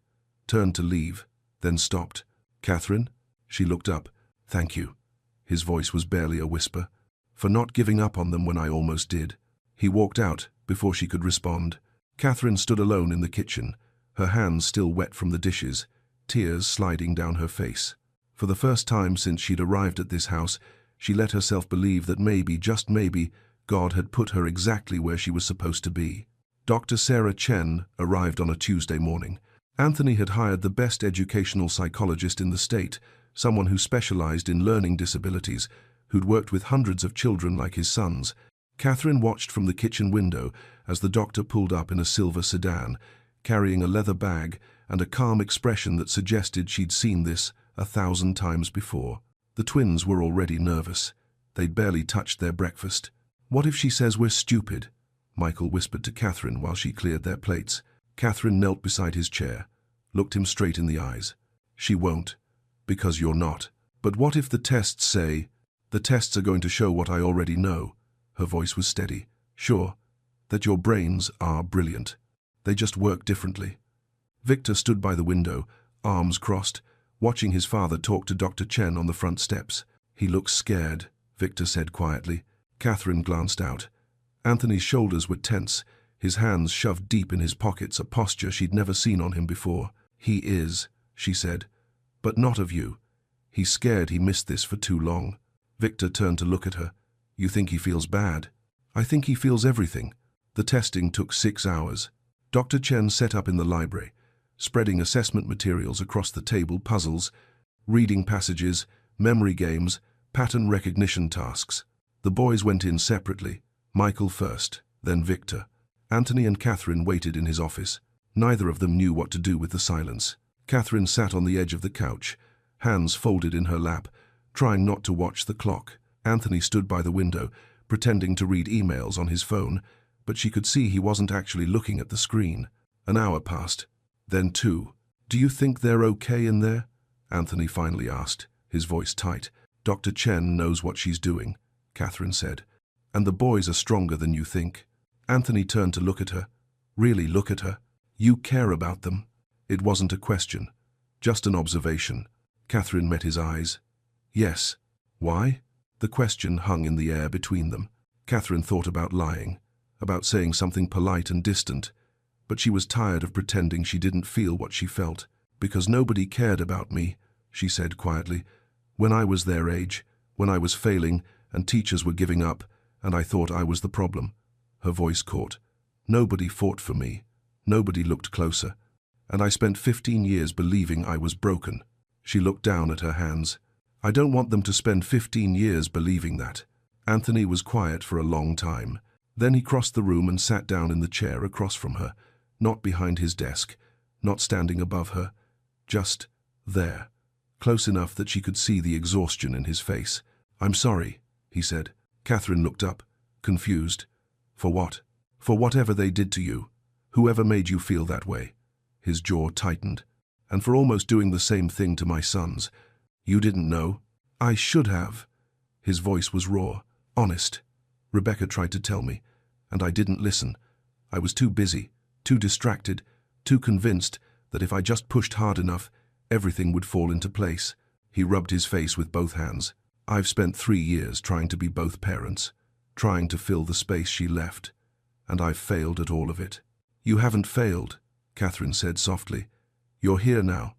turned to leave, then stopped. "Catherine?" She looked up. "Thank you." His voice was barely a whisper. "For not giving up on them when I almost did." He walked out before she could respond. Catherine stood alone in the kitchen, her hands still wet from the dishes, tears sliding down her face. For the first time since she'd arrived at this house, she let herself believe that maybe, just maybe, God had put her exactly where she was supposed to be. Dr. Sarah Chen arrived on a Tuesday morning. Anthony had hired the best educational psychologist in the state, someone who specialized in learning disabilities, who'd worked with hundreds of children like his sons. Catherine watched from the kitchen window as the doctor pulled up in a silver sedan, carrying a leather bag and a calm expression that suggested she'd seen this 1,000 times before. The twins were already nervous. They'd barely touched their breakfast. "What if she says we're stupid?" Michael whispered to Catherine while she cleared their plates. Catherine knelt beside his chair, looked him straight in the eyes. "She won't, because you're not." "But what if the tests say, the tests are going to show what I already know?" Her voice was steady. "Sure, that your brains are brilliant. They just work differently." Victor stood by the window, arms crossed, watching his father talk to Dr. Chen on the front steps. "He looks scared," Victor said quietly. Catherine glanced out. Anthony's shoulders were tense, his hands shoved deep in his pockets, a posture she'd never seen on him before. "He is," she said, "but not of you. He's scared he missed this for too long." Victor turned to look at her. "You think he feels bad?" "I think he feels everything." The testing took 6 hours. Dr. Chen set up in the library, spreading assessment materials across the table, puzzles, reading passages, memory games, pattern recognition tasks. The boys went in separately, Michael first, then Victor. Anthony and Catherine waited in his office. Neither of them knew what to do with the silence. Catherine sat on the edge of the couch, hands folded in her lap, trying not to watch the clock. Anthony stood by the window, pretending to read emails on his phone, but she could see he wasn't actually looking at the screen. An hour passed, then 2. "Do you think they're okay in there?" Anthony finally asked, his voice tight. "Dr. Chen knows what she's doing," Catherine said. "And the boys are stronger than you think." Anthony turned to look at her. "Really look at her. You care about them." It wasn't a question, just an observation. Catherine met his eyes. "Yes. Why?" The question hung in the air between them. Catherine thought about lying, about saying something polite and distant, but she was tired of pretending she didn't feel what she felt. "Because nobody cared about me," she said quietly. "When I was their age, when I was failing and teachers were giving up, and I thought I was the problem." Her voice caught. "Nobody fought for me. Nobody looked closer. And I spent 15 years believing I was broken." She looked down at her hands. "I don't want them to spend 15 years believing that." Anthony was quiet for a long time. Then he crossed the room and sat down in the chair across from her, not behind his desk, not standing above her, just there, close enough that she could see the exhaustion in his face. "I'm sorry," he said. Catherine looked up, confused. "For what?" "For whatever they did to you, whoever made you feel that way." His jaw tightened. "And for almost doing the same thing to my sons. You didn't know?" "I should have." His voice was raw, honest. "Rebecca tried to tell me, and I didn't listen. I was too busy, too distracted, too convinced that if I just pushed hard enough, everything would fall into place." He rubbed his face with both hands. "I've spent 3 years trying to be both parents, trying to fill the space she left, and I've failed at all of it." "You haven't failed," Catherine said softly. "You're here now.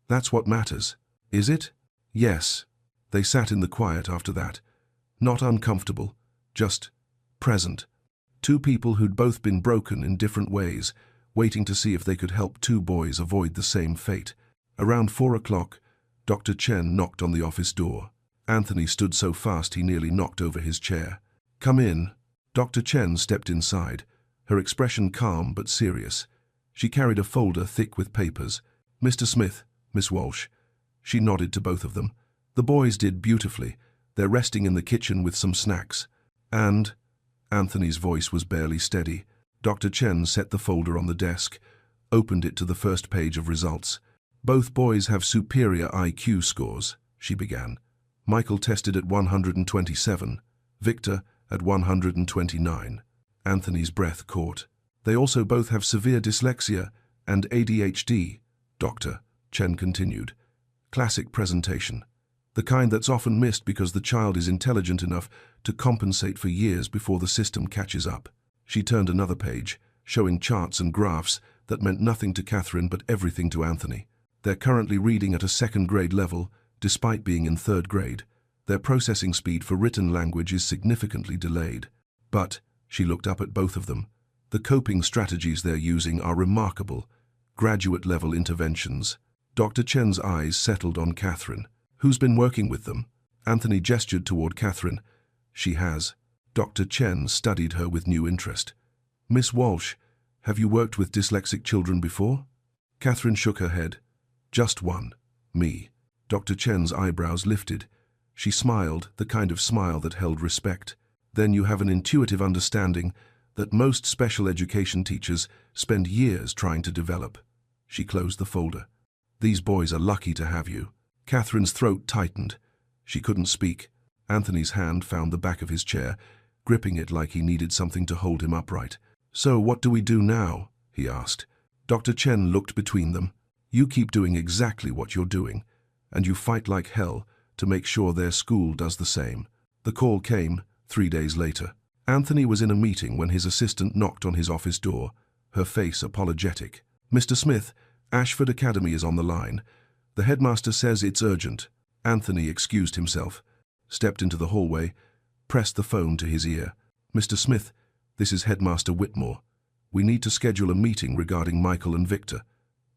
That's what matters." "Is it?" "Yes." They sat in the quiet after that, not uncomfortable, just present. Two people who'd both been broken in different ways, waiting to see if they could help two boys avoid the same fate. Around 4 o'clock, Dr. Chen knocked on the office door. Anthony stood so fast he nearly knocked over his chair. "Come in." Dr. Chen stepped inside, her expression calm but serious. She carried a folder thick with papers. "Mr. Smith, Miss Walsh." She nodded to both of them. "The boys did beautifully. They're resting in the kitchen with some snacks." "And?" Anthony's voice was barely steady. Dr. Chen set the folder on the desk, opened it to the first page of results. "Both boys have superior IQ scores," she began. "Michael tested at 127, Victor at 129. Anthony's breath caught. "They also both have severe dyslexia and ADHD, Dr. Chen continued. "Classic presentation. The kind that's often missed because the child is intelligent enough to compensate for years before the system catches up." She turned another page, showing charts and graphs that meant nothing to Catherine but everything to Anthony. "They're currently reading at a second-grade level, despite being in third grade. Their processing speed for written language is significantly delayed. But," she looked up at both of them, "the coping strategies they're using are remarkable, graduate-level interventions." Dr. Chen's eyes settled on Catherine. "Who's been working with them?" Anthony gestured toward Catherine. "She has." Dr. Chen studied her with new interest. "Miss Walsh, have you worked with dyslexic children before?" Catherine shook her head. "Just one. Me." Dr. Chen's eyebrows lifted. She smiled, the kind of smile that held respect. "Then you have an intuitive understanding that most special education teachers spend years trying to develop." She closed the folder. "These boys are lucky to have you." Catherine's throat tightened. She couldn't speak. Anthony's hand found the back of his chair, gripping it like he needed something to hold him upright. "So what do we do now?" he asked. Dr. Chen looked between them. "You keep doing exactly what you're doing, and you fight like hell to make sure their school does the same." The call came 3 days later. Anthony was in a meeting when his assistant knocked on his office door, her face apologetic. "Mr. Smith, Ashford Academy is on the line. The headmaster says it's urgent." Anthony excused himself, stepped into the hallway, pressed the phone to his ear. "Mr. Smith, this is Headmaster Whitmore. We need to schedule a meeting regarding Michael and Victor.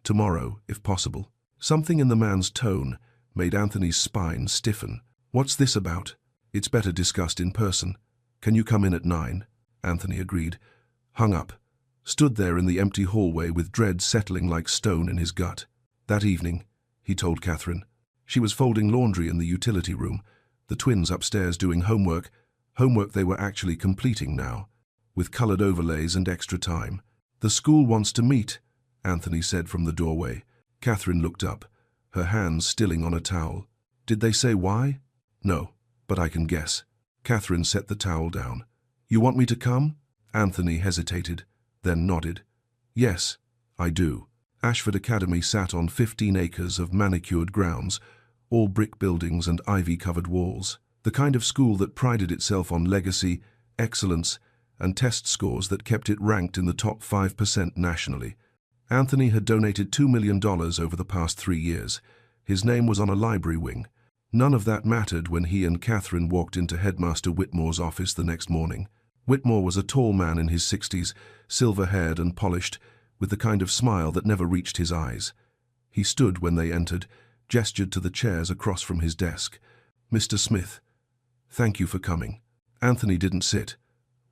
Tomorrow, if possible." Something in the man's tone made Anthony's spine stiffen. "What's this about?" "It's better discussed in person. Can you come in at 9? Anthony agreed. Hung up. Stood there in the empty hallway with dread settling like stone in his gut. That evening, he told Catherine. She was folding laundry in the utility room, the twins upstairs doing homework they were actually completing now, with colored overlays and extra time. "The school wants to meet," Anthony said from the doorway. Catherine looked up, her hands stilling on a towel. "Did they say why?" "No, but I can guess." Catherine set the towel down. "You want me to come?" Anthony hesitated, then nodded. "Yes, I do." Ashford Academy sat on 15 acres of manicured grounds, all brick buildings and ivy-covered walls. The kind of school that prided itself on legacy, excellence, and test scores that kept it ranked in the top 5% nationally. Anthony had donated $2 million over the past 3 years. His name was on a library wing. None of that mattered when he and Catherine walked into Headmaster Whitmore's office the next morning. Whitmore was a tall man in his 60s, silver-haired and polished, with the kind of smile that never reached his eyes. He stood when they entered, gestured to the chairs across from his desk. "Mr. Smith, thank you for coming." Anthony didn't sit.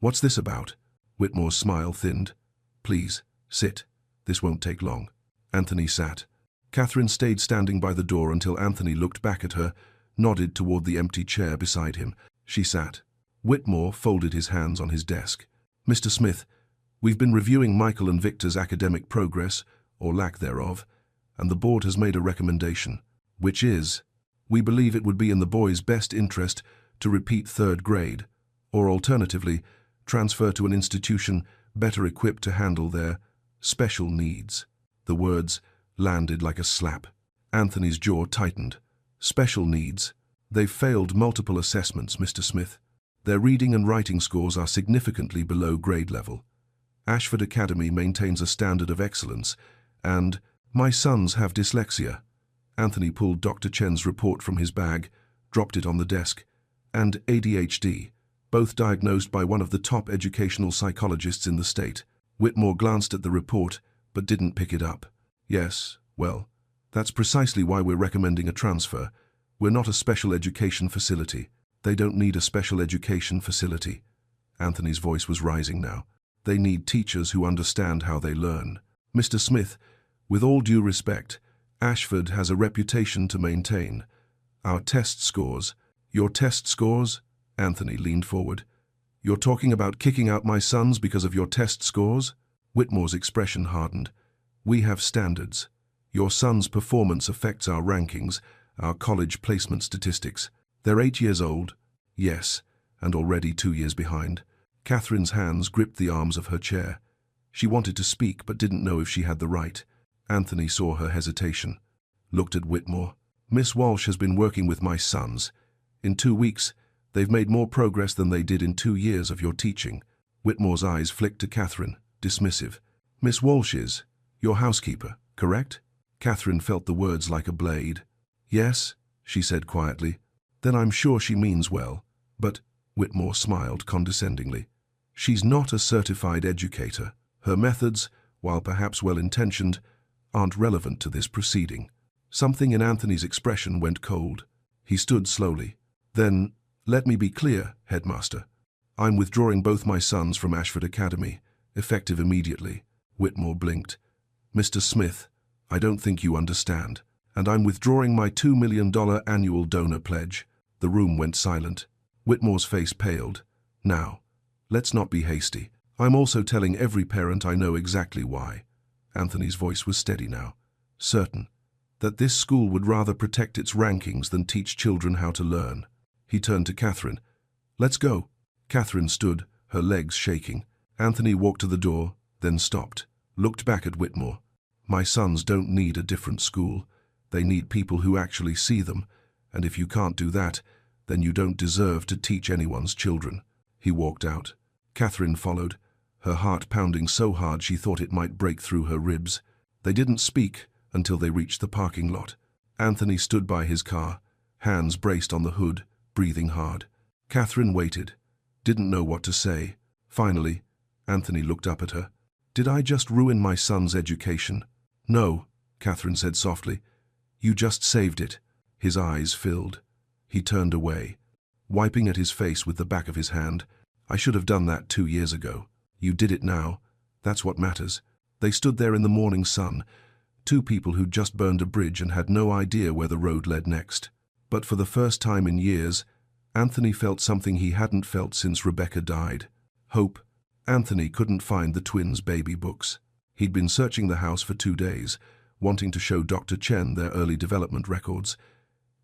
"What's this about?" Whitmore's smile thinned. "Please, sit. This won't take long." Anthony sat. Catherine stayed standing by the door until Anthony looked back at her, nodded toward the empty chair beside him. She sat. Whitmore folded his hands on his desk. "Mr. Smith, we've been reviewing Michael and Victor's academic progress, or lack thereof, and the board has made a recommendation, which is, we believe it would be in the boys' best interest to repeat 3rd grade, or alternatively, transfer to an institution better equipped to handle their special needs." The words landed like a slap. Anthony's jaw tightened. "Special needs? They've failed multiple assessments, Mr. Smith. Their reading and writing scores are significantly below grade level. Ashford Academy maintains a standard of excellence, and my sons have dyslexia." Anthony pulled Dr. Chen's report from his bag, dropped it on the desk, "and ADHD, both diagnosed by one of the top educational psychologists in the state." Whitmore glanced at the report, but didn't pick it up. "Yes, well, that's precisely why we're recommending a transfer. We're not a special education facility." "They don't need a special education facility." Anthony's voice was rising now. "They need teachers who understand how they learn. Mr. Smith, with all due respect, Ashford has a reputation to maintain. Our test scores—" "Your test scores?" Anthony leaned forward. "You're talking about kicking out my sons because of your test scores?" Whitmore's expression hardened. "We have standards. Your son's performance affects our rankings, our college placement statistics. They're 8 years old." "Yes, and already 2 years behind." Catherine's hands gripped the arms of her chair. She wanted to speak but didn't know if she had the right. Anthony saw her hesitation. Looked at Whitmore. "Miss Walsh has been working with my sons. In 2 weeks, they've made more progress than they did in 2 years of your teaching." Whitmore's eyes flicked to Catherine, dismissive. "Miss Walsh is your housekeeper, correct?" Catherine felt the words like a blade. "Yes," she said quietly. "Then I'm sure she means well. But," Whitmore smiled condescendingly, "she's not a certified educator. Her methods, while perhaps well-intentioned, aren't relevant to this proceeding." Something in Anthony's expression went cold. He stood slowly. "Then, let me be clear, Headmaster. I'm withdrawing both my sons from Ashford Academy, effective immediately." Whitmore blinked. "Mr. Smith, I don't think you understand. And I'm withdrawing my $2 million annual donor pledge." The room went silent. Whitmore's face paled. "Now, let's not be hasty. I'm also telling every parent I know exactly why." Anthony's voice was steady now. "Certain that this school would rather protect its rankings than teach children how to learn." He turned to Catherine. "Let's go." Catherine stood, her legs shaking. Anthony walked to the door, then stopped, looked back at Whitmore. "My sons don't need a different school. They need people who actually see them, and if you can't do that, then you don't deserve to teach anyone's children." He walked out. Catherine followed, her heart pounding so hard she thought it might break through her ribs. They didn't speak until they reached the parking lot. Anthony stood by his car, hands braced on the hood, breathing hard. Catherine waited, didn't know what to say. Finally, Anthony looked up at her. "Did I just ruin my son's education?" "No," Catherine said softly. "You just saved it." His eyes filled. He turned away, wiping at his face with the back of his hand. "I should have done that 2 years ago. You did it now. That's what matters." They stood there in the morning sun, two people who'd just burned a bridge and had no idea where the road led next. But for the first time in years, Anthony felt something he hadn't felt since Rebecca died. Hope. Anthony couldn't find the twins' baby books. He'd been searching the house for 2 days, wanting to show Dr. Chen their early development records.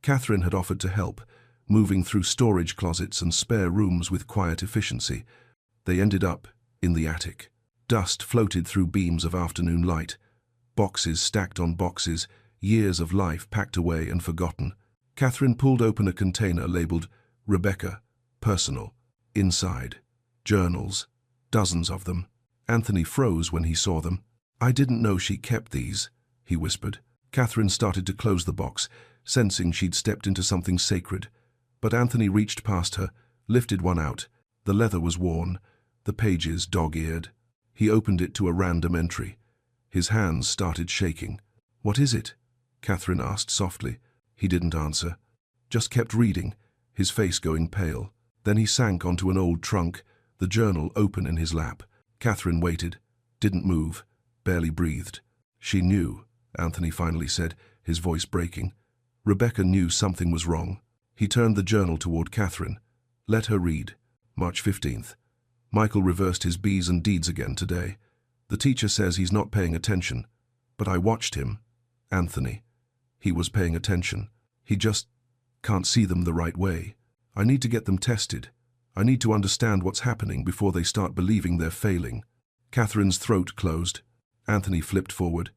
Catherine had offered to help, moving through storage closets and spare rooms with quiet efficiency. They ended up in the attic. Dust floated through beams of afternoon light. Boxes stacked on boxes, years of life packed away and forgotten. Catherine pulled open a container labeled Rebecca, personal, inside, journals, dozens of them. Anthony froze when he saw them. "I didn't know she kept these," he whispered. Catherine started to close the box, sensing she'd stepped into something sacred. But Anthony reached past her, lifted one out. The leather was worn, the pages dog-eared. He opened it to a random entry. His hands started shaking. "What is it?" Catherine asked softly. He didn't answer, just kept reading, his face going pale. Then he sank onto an old trunk, the journal open in his lap. Catherine waited, didn't move, barely breathed. "She knew," Anthony finally said, his voice breaking. Rebecca knew something was wrong. He turned the journal toward Catherine. "Let her read. March 15th. Michael reversed his B's and D's again today. The teacher says he's not paying attention. But I watched him. Anthony. He was paying attention. He just can't see them the right way. I need to get them tested. I need to understand what's happening before they start believing they're failing." Catherine's throat closed. Anthony flipped forward.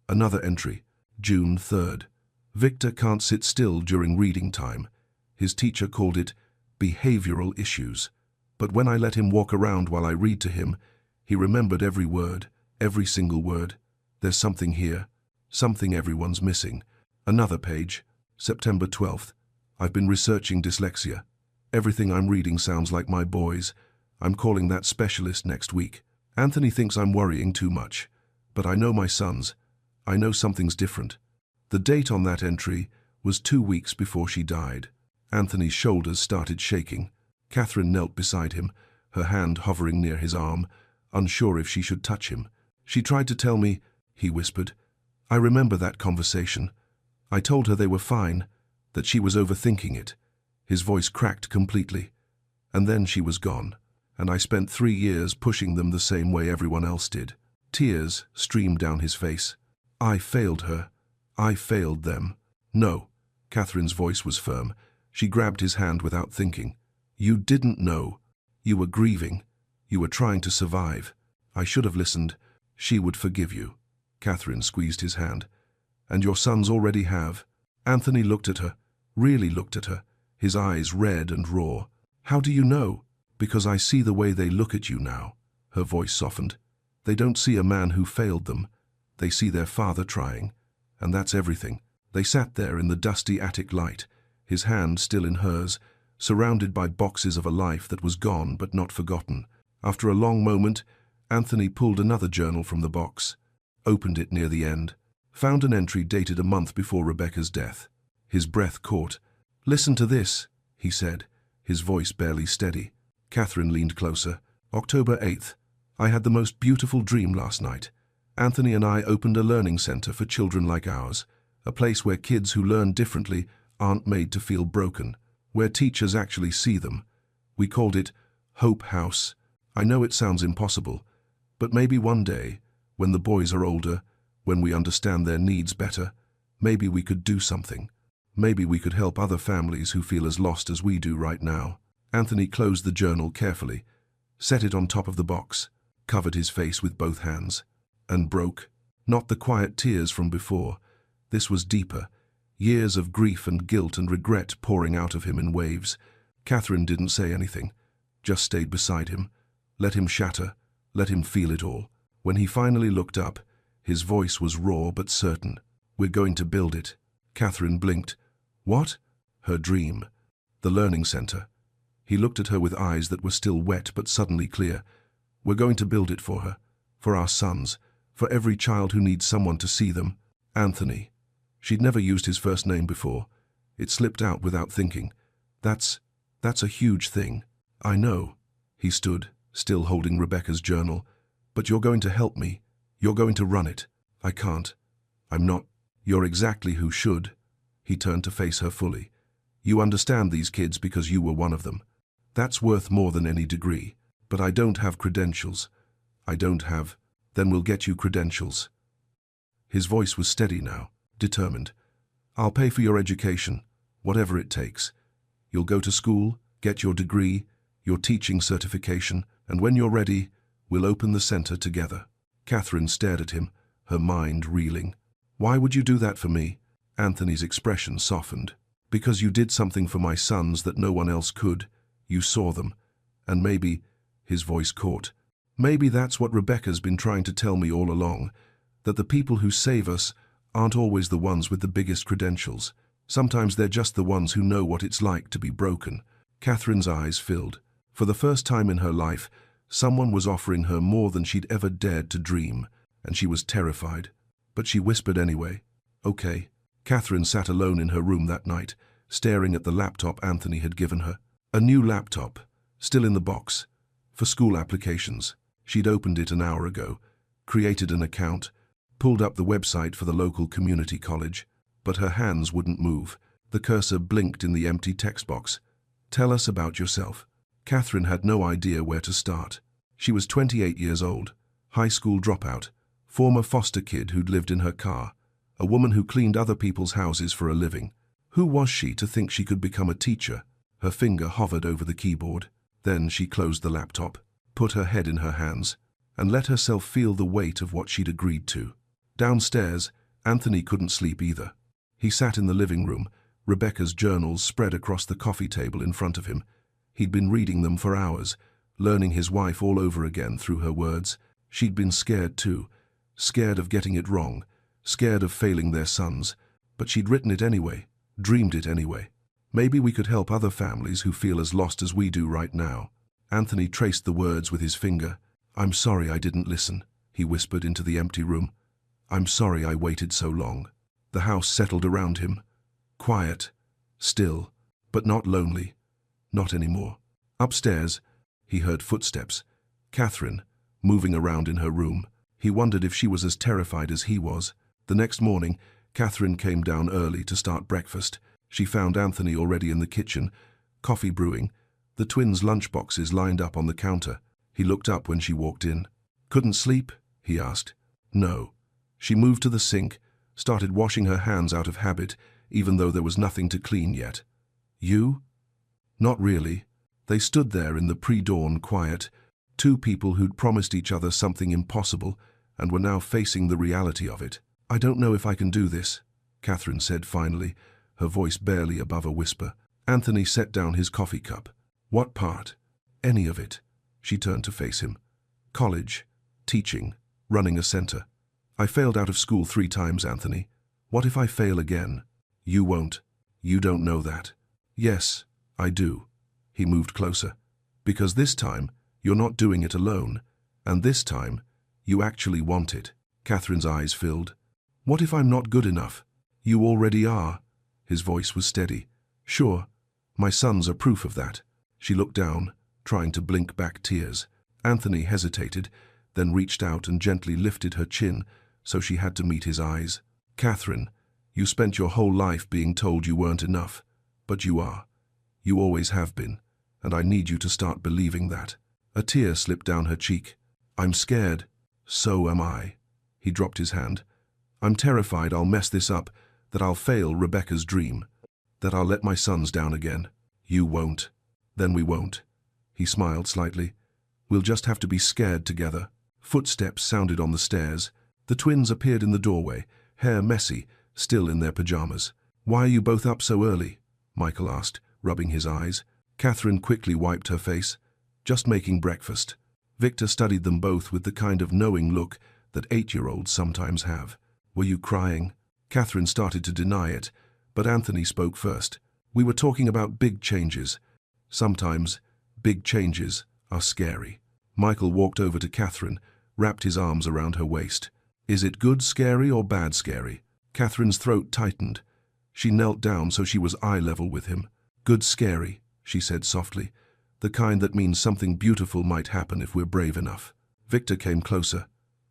Another entry. June 3rd. "Victor can't sit still during reading time. His teacher called it behavioral issues. But when I let him walk around while I read to him, he remembered every word, every single word. There's something here, something everyone's missing." Another page. September 12th. "I've been researching dyslexia. Everything I'm reading sounds like my boys. I'm calling that specialist next week. Anthony thinks I'm worrying too much. But I know my sons. I know something's different." The date on that entry was 2 weeks before she died. Anthony's shoulders started shaking. Catherine knelt beside him, her hand hovering near his arm, unsure if she should touch him. "She tried to tell me," he whispered. "I remember that conversation. I told her they were fine, that she was overthinking it." His voice cracked completely. "And then she was gone, and I spent 3 years pushing them the same way everyone else did." Tears streamed down his face. "I failed her. I failed them." "No." Catherine's voice was firm. She grabbed his hand without thinking. "You didn't know. You were grieving. You were trying to survive. I should have listened. She would forgive you." Catherine squeezed his hand. "And your sons already have." Anthony looked at her, really looked at her, his eyes red and raw. "How do you know?" "Because I see the way they look at you now." Her voice softened. "They don't see a man who failed them. They see their father trying. And that's everything." They sat there in the dusty attic light, his hand still in hers, surrounded by boxes of a life that was gone but not forgotten. After a long moment, Anthony pulled another journal from the box, opened it near the end, found an entry dated a month before Rebecca's death. His breath caught. "Listen to this," he said, his voice barely steady. Catherine leaned closer. "October 8th. I had the most beautiful dream last night. Anthony and I opened a learning center for children like ours, a place where kids who learn differently aren't made to feel broken, where teachers actually see them. We called it Hope House. I know it sounds impossible, but maybe one day, when the boys are older, when we understand their needs better, maybe we could do something. Maybe we could help other families who feel as lost as we do right now." Anthony closed the journal carefully, set it on top of the box, covered his face with both hands, and broke. Not the quiet tears from before. This was deeper, years of grief and guilt and regret pouring out of him in waves. Catherine didn't say anything, just stayed beside him, let him shatter, let him feel it all. When he finally looked up, his voice was raw but certain. "We're going to build it." Catherine blinked. "What?" "Her dream. The learning center." He looked at her with eyes that were still wet but suddenly clear. "We're going to build it for her, for our sons, for every child who needs someone to see them." Anthony. She'd never used his first name before. It slipped out without thinking. That's a huge thing." "I know." He stood, still holding Rebecca's journal. "But you're going to help me. You're going to run it." "I can't. I'm not." "You're exactly who should." He turned to face her fully. "You understand these kids because you were one of them. That's worth more than any degree. But I don't have credentials. I don't have." "Then we'll get you credentials." His voice was steady now, determined. "I'll pay for your education, whatever it takes. You'll go to school, get your degree, your teaching certification, and when you're ready, we'll open the center together." Catherine stared at him, her mind reeling. "Why would you do that for me?" Anthony's expression softened. Because you did something for my sons that no one else could. You saw them. And maybe, his voice caught, maybe that's what Rebecca's been trying to tell me all along, that the people who save us aren't always the ones with the biggest credentials. Sometimes they're just the ones who know what it's like to be broken. Catherine's eyes filled. For the first time in her life, someone was offering her more than she'd ever dared to dream, and she was terrified. But she whispered anyway, "Okay." Catherine sat alone in her room that night, staring at the laptop Anthony had given her. A new laptop, still in the box, for school applications. She'd opened it an hour ago, created an account, pulled up the website for the local community college, but her hands wouldn't move. The cursor blinked in the empty text box. "Tell us about yourself." Catherine had no idea where to start. She was 28 years old, high school dropout, former foster kid who'd lived in her car, a woman who cleaned other people's houses for a living. Who was she to think she could become a teacher? Her finger hovered over the keyboard. Then she closed the laptop, put her head in her hands, and let herself feel the weight of what she'd agreed to. Downstairs, Anthony couldn't sleep either. He sat in the living room, Rebecca's journals spread across the coffee table in front of him. He'd been reading them for hours, learning his wife all over again through her words. She'd been scared too, scared of getting it wrong, scared of failing their sons, but she'd written it anyway, dreamed it anyway. Maybe we could help other families who feel as lost as we do right now. Anthony traced the words with his finger. "I'm sorry I didn't listen," he whispered into the empty room. "I'm sorry I waited so long." The house settled around him. Quiet, still, but not lonely. Not anymore. Upstairs, he heard footsteps. Catherine, moving around in her room. He wondered if she was as terrified as he was. The next morning, Catherine came down early to start breakfast. She found Anthony already in the kitchen, coffee brewing, the twins' lunchboxes lined up on the counter. He looked up when she walked in. "Couldn't sleep?" he asked. "No." She moved to the sink, started washing her hands out of habit, even though there was nothing to clean yet. "You?" Not really. They stood there in the pre-dawn quiet, two people who'd promised each other something impossible and were now facing the reality of it. "I don't know if I can do this," Catherine said finally, her voice barely above a whisper. Anthony set down his coffee cup. "What part?" "Any of it." She turned to face him. "College, teaching, running a center. I failed out of school 3 times, Anthony. What if I fail again?" "You won't. You don't know that." "Yes, I do." He moved closer. "Because this time, you're not doing it alone. And this time, you actually want it." Catherine's eyes filled. "What if I'm not good enough?" "You already are." His voice was steady. "Sure, my sons are proof of that." She looked down, trying to blink back tears. Anthony hesitated, then reached out and gently lifted her chin, so she had to meet his eyes. "Catherine, you spent your whole life being told you weren't enough, but you are. You always have been, and I need you to start believing that." A tear slipped down her cheek. "I'm scared." "So am I." He dropped his hand. "I'm terrified I'll mess this up, that I'll fail Rebecca's dream, that I'll let my sons down again." "You won't." "Then we won't." He smiled slightly. "We'll just have to be scared together." Footsteps sounded on the stairs. The twins appeared in the doorway, hair messy, still in their pajamas. "Why are you both up so early?" Michael asked, rubbing his eyes. Catherine quickly wiped her face. "Just making breakfast." Victor studied them both with the kind of knowing look that 8-year-olds sometimes have. "Were you crying?" Catherine started to deny it, but Anthony spoke first. "We were talking about big changes. Sometimes, big changes are scary." Michael walked over to Catherine, wrapped his arms around her waist. "Is it good scary or bad scary?" Catherine's throat tightened. She knelt down so she was eye level with him. "Good scary," she said softly. "The kind that means something beautiful might happen if we're brave enough." Victor came closer.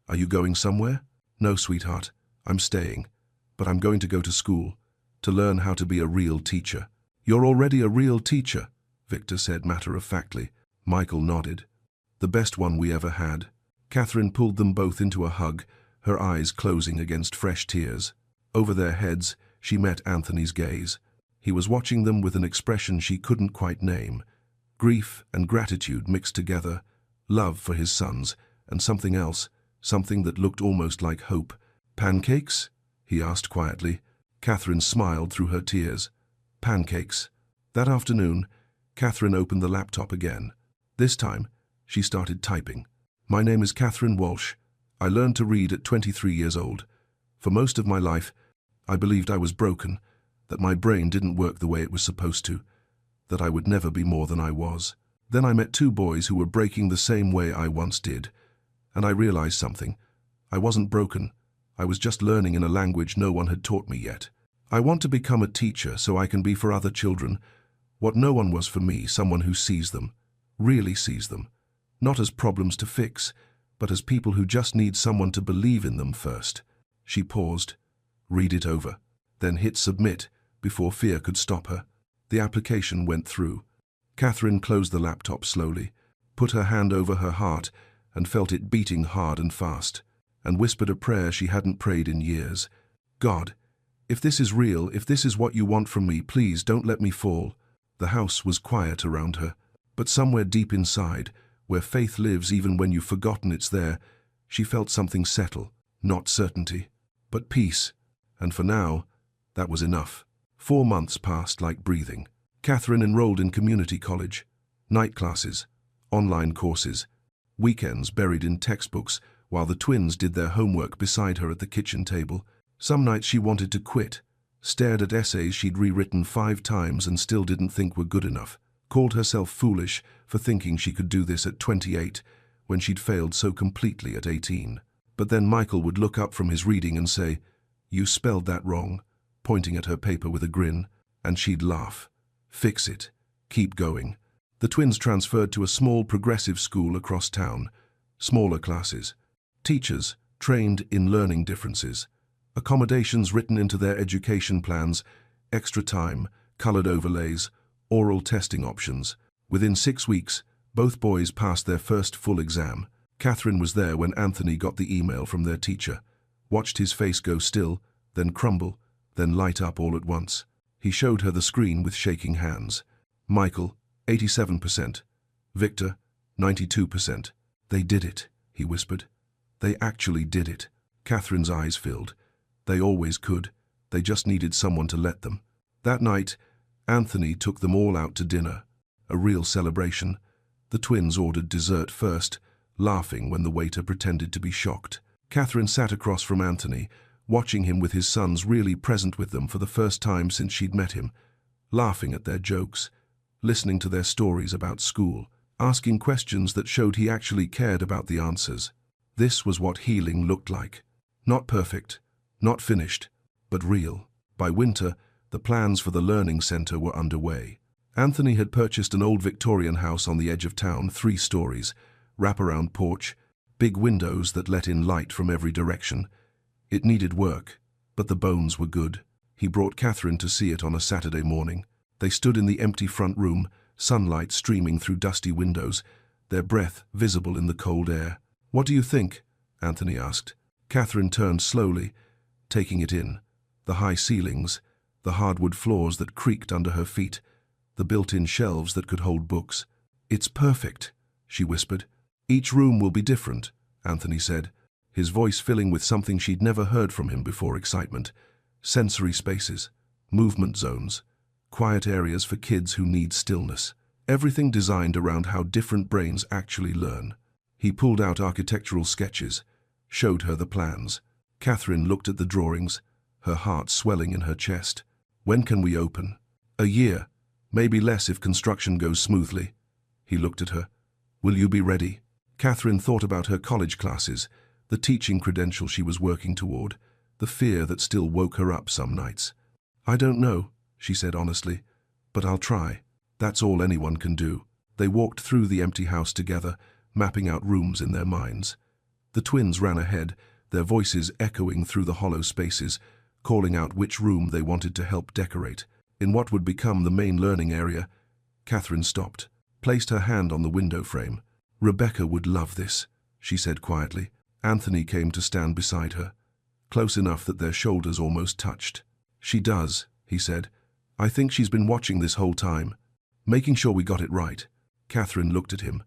"Are you going somewhere?" "No, sweetheart. I'm staying. But I'm going to go to school, to learn how to be a real teacher." "You're already a real teacher," Victor said matter-of-factly. Michael nodded. "The best one we ever had." Catherine pulled them both into a hug, her eyes closing against fresh tears. Over their heads, she met Anthony's gaze. He was watching them with an expression she couldn't quite name. Grief and gratitude mixed together, love for his sons, and something else, something that looked almost like hope. "Pancakes?" he asked quietly. Catherine smiled through her tears. Pancakes. That afternoon, Catherine opened the laptop again. This time, she started typing. My name is Catherine Walsh. I learned to read at 23 years old. For most of my life, I believed I was broken, that my brain didn't work the way it was supposed to, that I would never be more than I was. Then I met two boys who were breaking the same way I once did, and I realized something. I wasn't broken. I was just learning in a language no one had taught me yet. I want to become a teacher so I can be for other children what no one was for me, someone who sees them, really sees them, not as problems to fix, but as people who just need someone to believe in them first. She paused, read it over, then hit submit before fear could stop her. The application went through. Catherine closed the laptop slowly, put her hand over her heart and felt it beating hard and fast, and whispered a prayer she hadn't prayed in years. God, if this is real, if this is what you want from me, please don't let me fall. The house was quiet around her, but somewhere deep inside, where faith lives even when you've forgotten it's there, she felt something settle, not certainty, but peace. And for now, that was enough. 4 months passed like breathing. Catherine enrolled in community college, night classes, online courses, weekends buried in textbooks while the twins did their homework beside her at the kitchen table. Some nights she wanted to quit, stared at essays she'd rewritten 5 times and still didn't think were good enough, called herself foolish for thinking she could do this at 28 when she'd failed so completely at 18. But then Michael would look up from his reading and say, "You spelled that wrong," pointing at her paper with a grin, and she'd laugh. Fix it. Keep going. The twins transferred to a small progressive school across town. Smaller classes. Teachers trained in learning differences. Accommodations written into their education plans. Extra time, colored overlays, oral testing options. Within 6 weeks, both boys passed their first full exam. Catherine was there when Anthony got the email from their teacher. Watched his face go still, then crumble, then light up all at once. He showed her the screen with shaking hands. Michael, 87%. Victor, 92%. They did it, he whispered. They actually did it. Catherine's eyes filled. They always could. They just needed someone to let them. That night, Anthony took them all out to dinner. A real celebration. The twins ordered dessert first, laughing when the waiter pretended to be shocked. Catherine sat across from Anthony, watching him with his sons really present with them for the first time since she'd met him, laughing at their jokes, listening to their stories about school, asking questions that showed he actually cared about the answers. This was what healing looked like. Not perfect, not finished, but real. By winter, the plans for the learning center were underway. Anthony had purchased an old Victorian house on the edge of town, 3 stories, wraparound porch, big windows that let in light from every direction. It needed work, but the bones were good. He brought Catherine to see it on a Saturday morning. They stood in the empty front room, sunlight streaming through dusty windows, their breath visible in the cold air. "What do you think?" Anthony asked. Catherine turned slowly, taking it in. The high ceilings, the hardwood floors that creaked under her feet, the built-in shelves that could hold books. "It's perfect," she whispered. "Each room will be different," Anthony said, his voice filling with something she'd never heard from him before: excitement. Sensory spaces, movement zones, quiet areas for kids who need stillness. Everything designed around how different brains actually learn. He pulled out architectural sketches, showed her the plans. Catherine looked at the drawings, her heart swelling in her chest. "When can we open?" "A year, maybe less if construction goes smoothly." He looked at her. "Will you be ready?" Catherine thought about her college classes, the teaching credential she was working toward, the fear that still woke her up some nights. "I don't know," she said honestly, "but I'll try. That's all anyone can do." They walked through the empty house together, mapping out rooms in their minds. The twins ran ahead, their voices echoing through the hollow spaces, calling out which room they wanted to help decorate. In what would become the main learning area, Catherine stopped, placed her hand on the window frame. "Rebecca would love this," she said quietly. Anthony came to stand beside her, close enough that their shoulders almost touched. "She does," he said. "I think she's been watching this whole time, making sure we got it right." Catherine looked at him,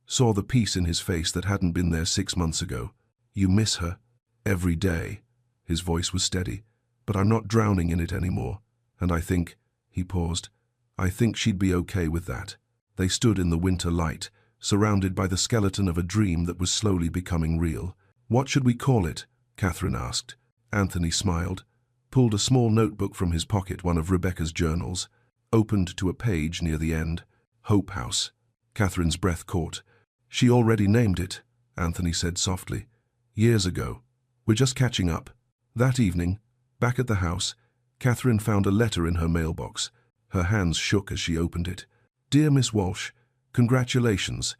saw the peace in his face that hadn't been there 6 months ago. "You miss her?" "Every day." His voice was steady. "But I'm not drowning in it anymore. And I think, He paused. I think she'd be okay with that. They stood in the winter light, surrounded by the skeleton of a dream that was slowly becoming real. What should we call it? Catherine asked. Anthony smiled, pulled a small notebook from his pocket, one of Rebecca's journals, opened to a page near the end. Hope House. Catherine's breath caught. She already named it, Anthony said softly. Years ago. We're just catching up. That evening, back at the house, Catherine found a letter in her mailbox. Her hands shook as she opened it. Dear Miss Walsh, congratulations.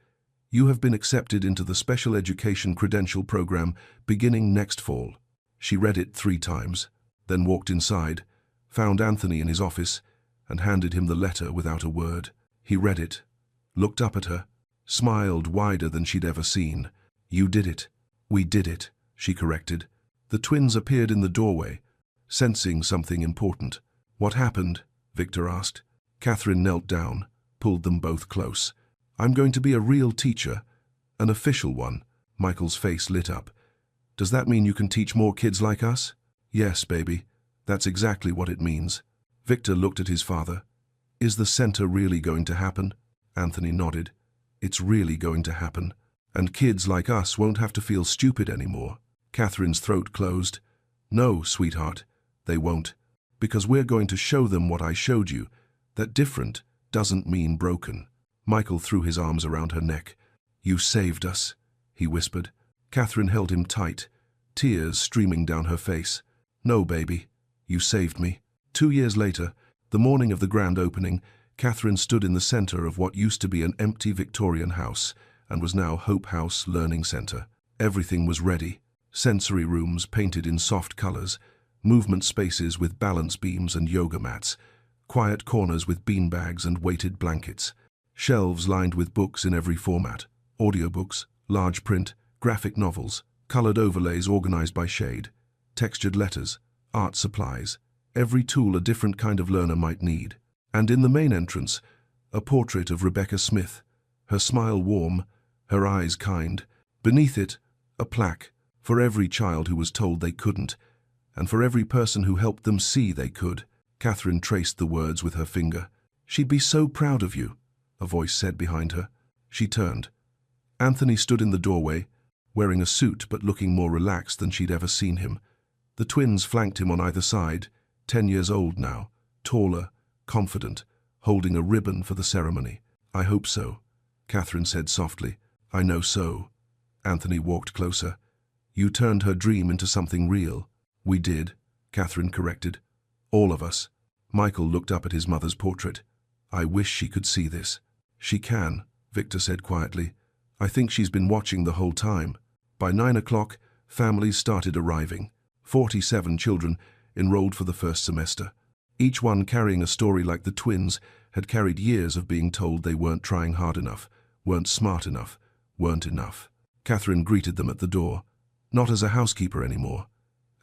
You have been accepted into the Special Education Credential Program beginning next fall. She read it 3 times, then walked inside, found Anthony in his office, and handed him the letter without a word. He read it, looked up at her, smiled wider than she'd ever seen. You did it. We did it, she corrected. The twins appeared in the doorway, sensing something important. What happened? Victor asked. Catherine knelt down, pulled them both close. I'm going to be a real teacher, an official one. Michael's face lit up. Does that mean you can teach more kids like us? Yes, baby. That's exactly what it means. Victor looked at his father. Is the center really going to happen? Anthony nodded. It's really going to happen. And kids like us won't have to feel stupid anymore. Catherine's throat closed. No, sweetheart, they won't. Because we're going to show them what I showed you, that different doesn't mean broken. Michael threw his arms around her neck. You saved us, he whispered. Catherine held him tight, tears streaming down her face. No, baby, you saved me. 2 years later, the morning of the grand opening, Catherine stood in the center of what used to be an empty Victorian house and was now Hope House Learning Center. Everything was ready. Sensory rooms painted in soft colors, movement spaces with balance beams and yoga mats, quiet corners with beanbags and weighted blankets, shelves lined with books in every format, audiobooks, large print, graphic novels, colored overlays organized by shade, textured letters, art supplies, every tool a different kind of learner might need. And in the main entrance, a portrait of Rebecca Smith, her smile warm, her eyes kind. Beneath it, a plaque for every child who was told they couldn't, and for every person who helped them see they could. Catherine traced the words with her finger. She'd be so proud of you, a voice said behind her. She turned. Anthony stood in the doorway, wearing a suit but looking more relaxed than she'd ever seen him. The twins flanked him on either side, 10 years old now, taller, confident, holding a ribbon for the ceremony. I hope so, Catherine said softly. I know so. Anthony walked closer. You turned her dream into something real. We did, Catherine corrected. All of us. Michael looked up at his mother's portrait. I wish she could see this. She can, Victor said quietly. I think she's been watching the whole time. By 9 o'clock, families started arriving. 47 children enrolled for the first semester. Each one carrying a story like the twins had carried years of being told they weren't trying hard enough, weren't smart enough, weren't enough. Catherine greeted them at the door, not as a housekeeper anymore.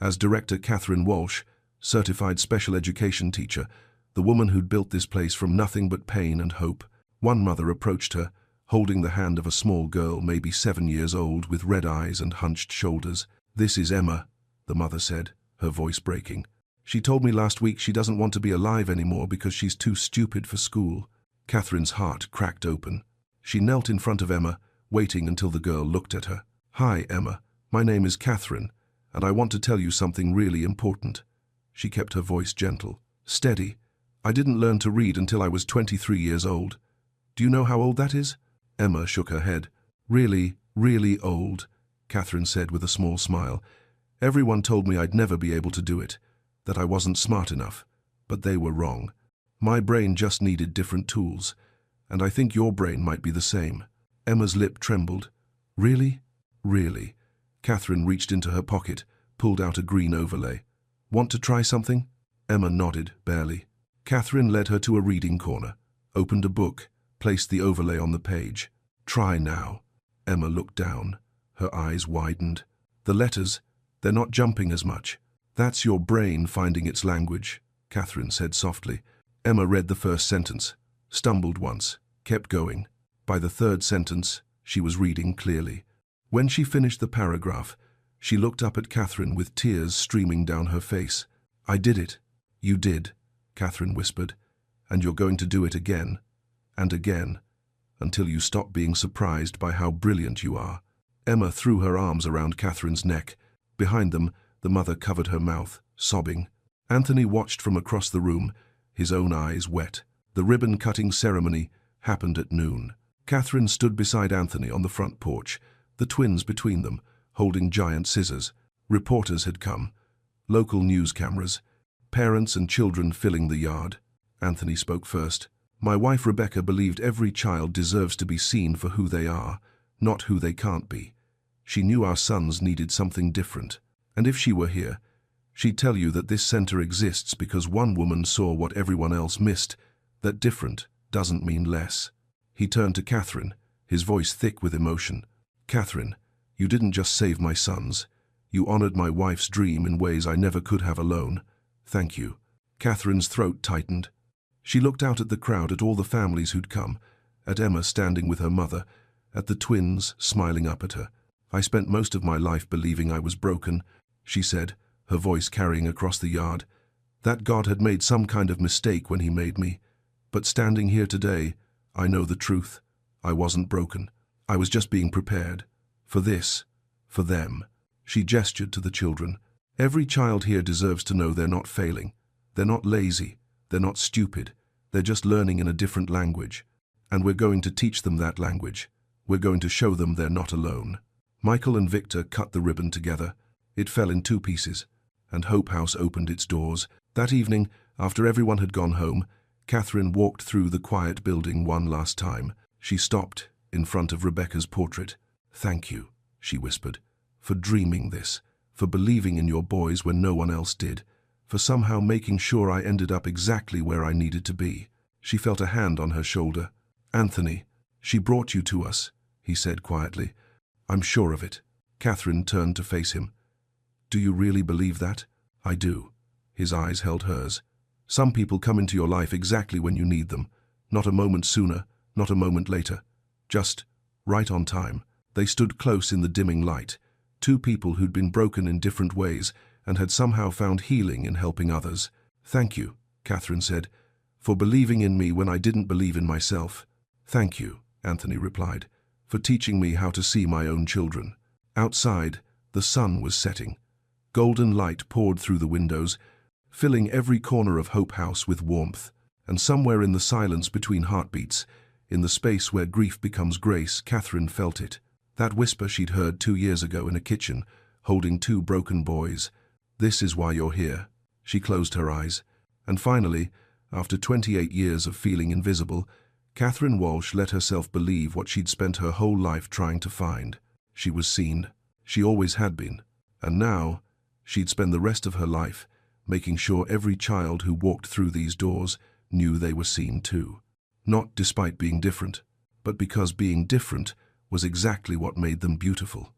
As Director Catherine Walsh, certified special education teacher, the woman who'd built this place from nothing but pain and hope. One mother approached her, holding the hand of a small girl, maybe 7 years old, with red eyes and hunched shoulders. This is Emma, the mother said, her voice breaking. She told me last week she doesn't want to be alive anymore because she's too stupid for school. Catherine's heart cracked open. She knelt in front of Emma, waiting until the girl looked at her. Hi, Emma. My name is Catherine, and I want to tell you something really important. She kept her voice gentle, steady. I didn't learn to read until I was 23 years old. Do you know how old that is? Emma shook her head. Really, really old, Catherine said with a small smile. Everyone told me I'd never be able to do it, that I wasn't smart enough, but they were wrong. My brain just needed different tools, and I think your brain might be the same. Emma's lip trembled. Really? Really? Catherine reached into her pocket, pulled out a green overlay. Want to try something? Emma nodded, barely. Catherine led her to a reading corner, opened a book, placed the overlay on the page. Try now. Emma looked down. Her eyes widened. The letters, they're not jumping as much. That's your brain finding its language, Catherine said softly. Emma read the first sentence, stumbled once, kept going. By the third sentence, she was reading clearly. When she finished the paragraph, she looked up at Catherine with tears streaming down her face. I did it. You did, Catherine whispered. And you're going to do it again and again until you stop being surprised by how brilliant you are. Emma threw her arms around Catherine's neck. Behind them, the mother covered her mouth, sobbing. Anthony watched from across the room, his own eyes wet. The ribbon-cutting ceremony happened at noon. Catherine stood beside Anthony on the front porch, the twins between them, holding giant scissors. Reporters had come, local news cameras, parents and children filling the yard. Anthony spoke first. My wife Rebecca believed every child deserves to be seen for who they are, not who they can't be. She knew our sons needed something different. And if she were here, she'd tell you that this center exists because one woman saw what everyone else missed, that different doesn't mean less. He turned to Catherine, his voice thick with emotion. Catherine, you didn't just save my sons. You honored my wife's dream in ways I never could have alone. Thank you. Catherine's throat tightened. She looked out at the crowd, at all the families who'd come, at Emma standing with her mother, at the twins smiling up at her. I spent most of my life believing I was broken, she said, her voice carrying across the yard. That God had made some kind of mistake when he made me. But standing here today, I know the truth. I wasn't broken. I was just being prepared. For this. For them. She gestured to the children. Every child here deserves to know they're not failing. They're not lazy. They're not stupid. They're just learning in a different language. And we're going to teach them that language. We're going to show them they're not alone. Michael and Victor cut the ribbon together. It fell in 2 pieces, and Hope House opened its doors. That evening, after everyone had gone home, Catherine walked through the quiet building one last time. She stopped in front of Rebecca's portrait. Thank you, she whispered, for dreaming this, for believing in your boys when no one else did, for somehow making sure I ended up exactly where I needed to be. She felt a hand on her shoulder. Anthony, she brought you to us, he said quietly. I'm sure of it. Catherine turned to face him. Do you really believe that? I do. His eyes held hers. Some people come into your life exactly when you need them. Not a moment sooner, not a moment later. Just right on time. They stood close in the dimming light. 2 people who'd been broken in different ways and had somehow found healing in helping others. Thank you, Catherine said, for believing in me when I didn't believe in myself. Thank you, Anthony replied, for teaching me how to see my own children. Outside, the sun was setting. Golden light poured through the windows, filling every corner of Hope House with warmth. And somewhere in the silence between heartbeats, in the space where grief becomes grace, Catherine felt it. That whisper she'd heard 2 years ago in a kitchen, holding 2 broken boys. This is why you're here. She closed her eyes. And finally, after 28 years of feeling invisible, Catherine Walsh let herself believe what she'd spent her whole life trying to find. She was seen. She always had been. And now, she'd spend the rest of her life making sure every child who walked through these doors knew they were seen too. Not despite being different, but because being different was exactly what made them beautiful.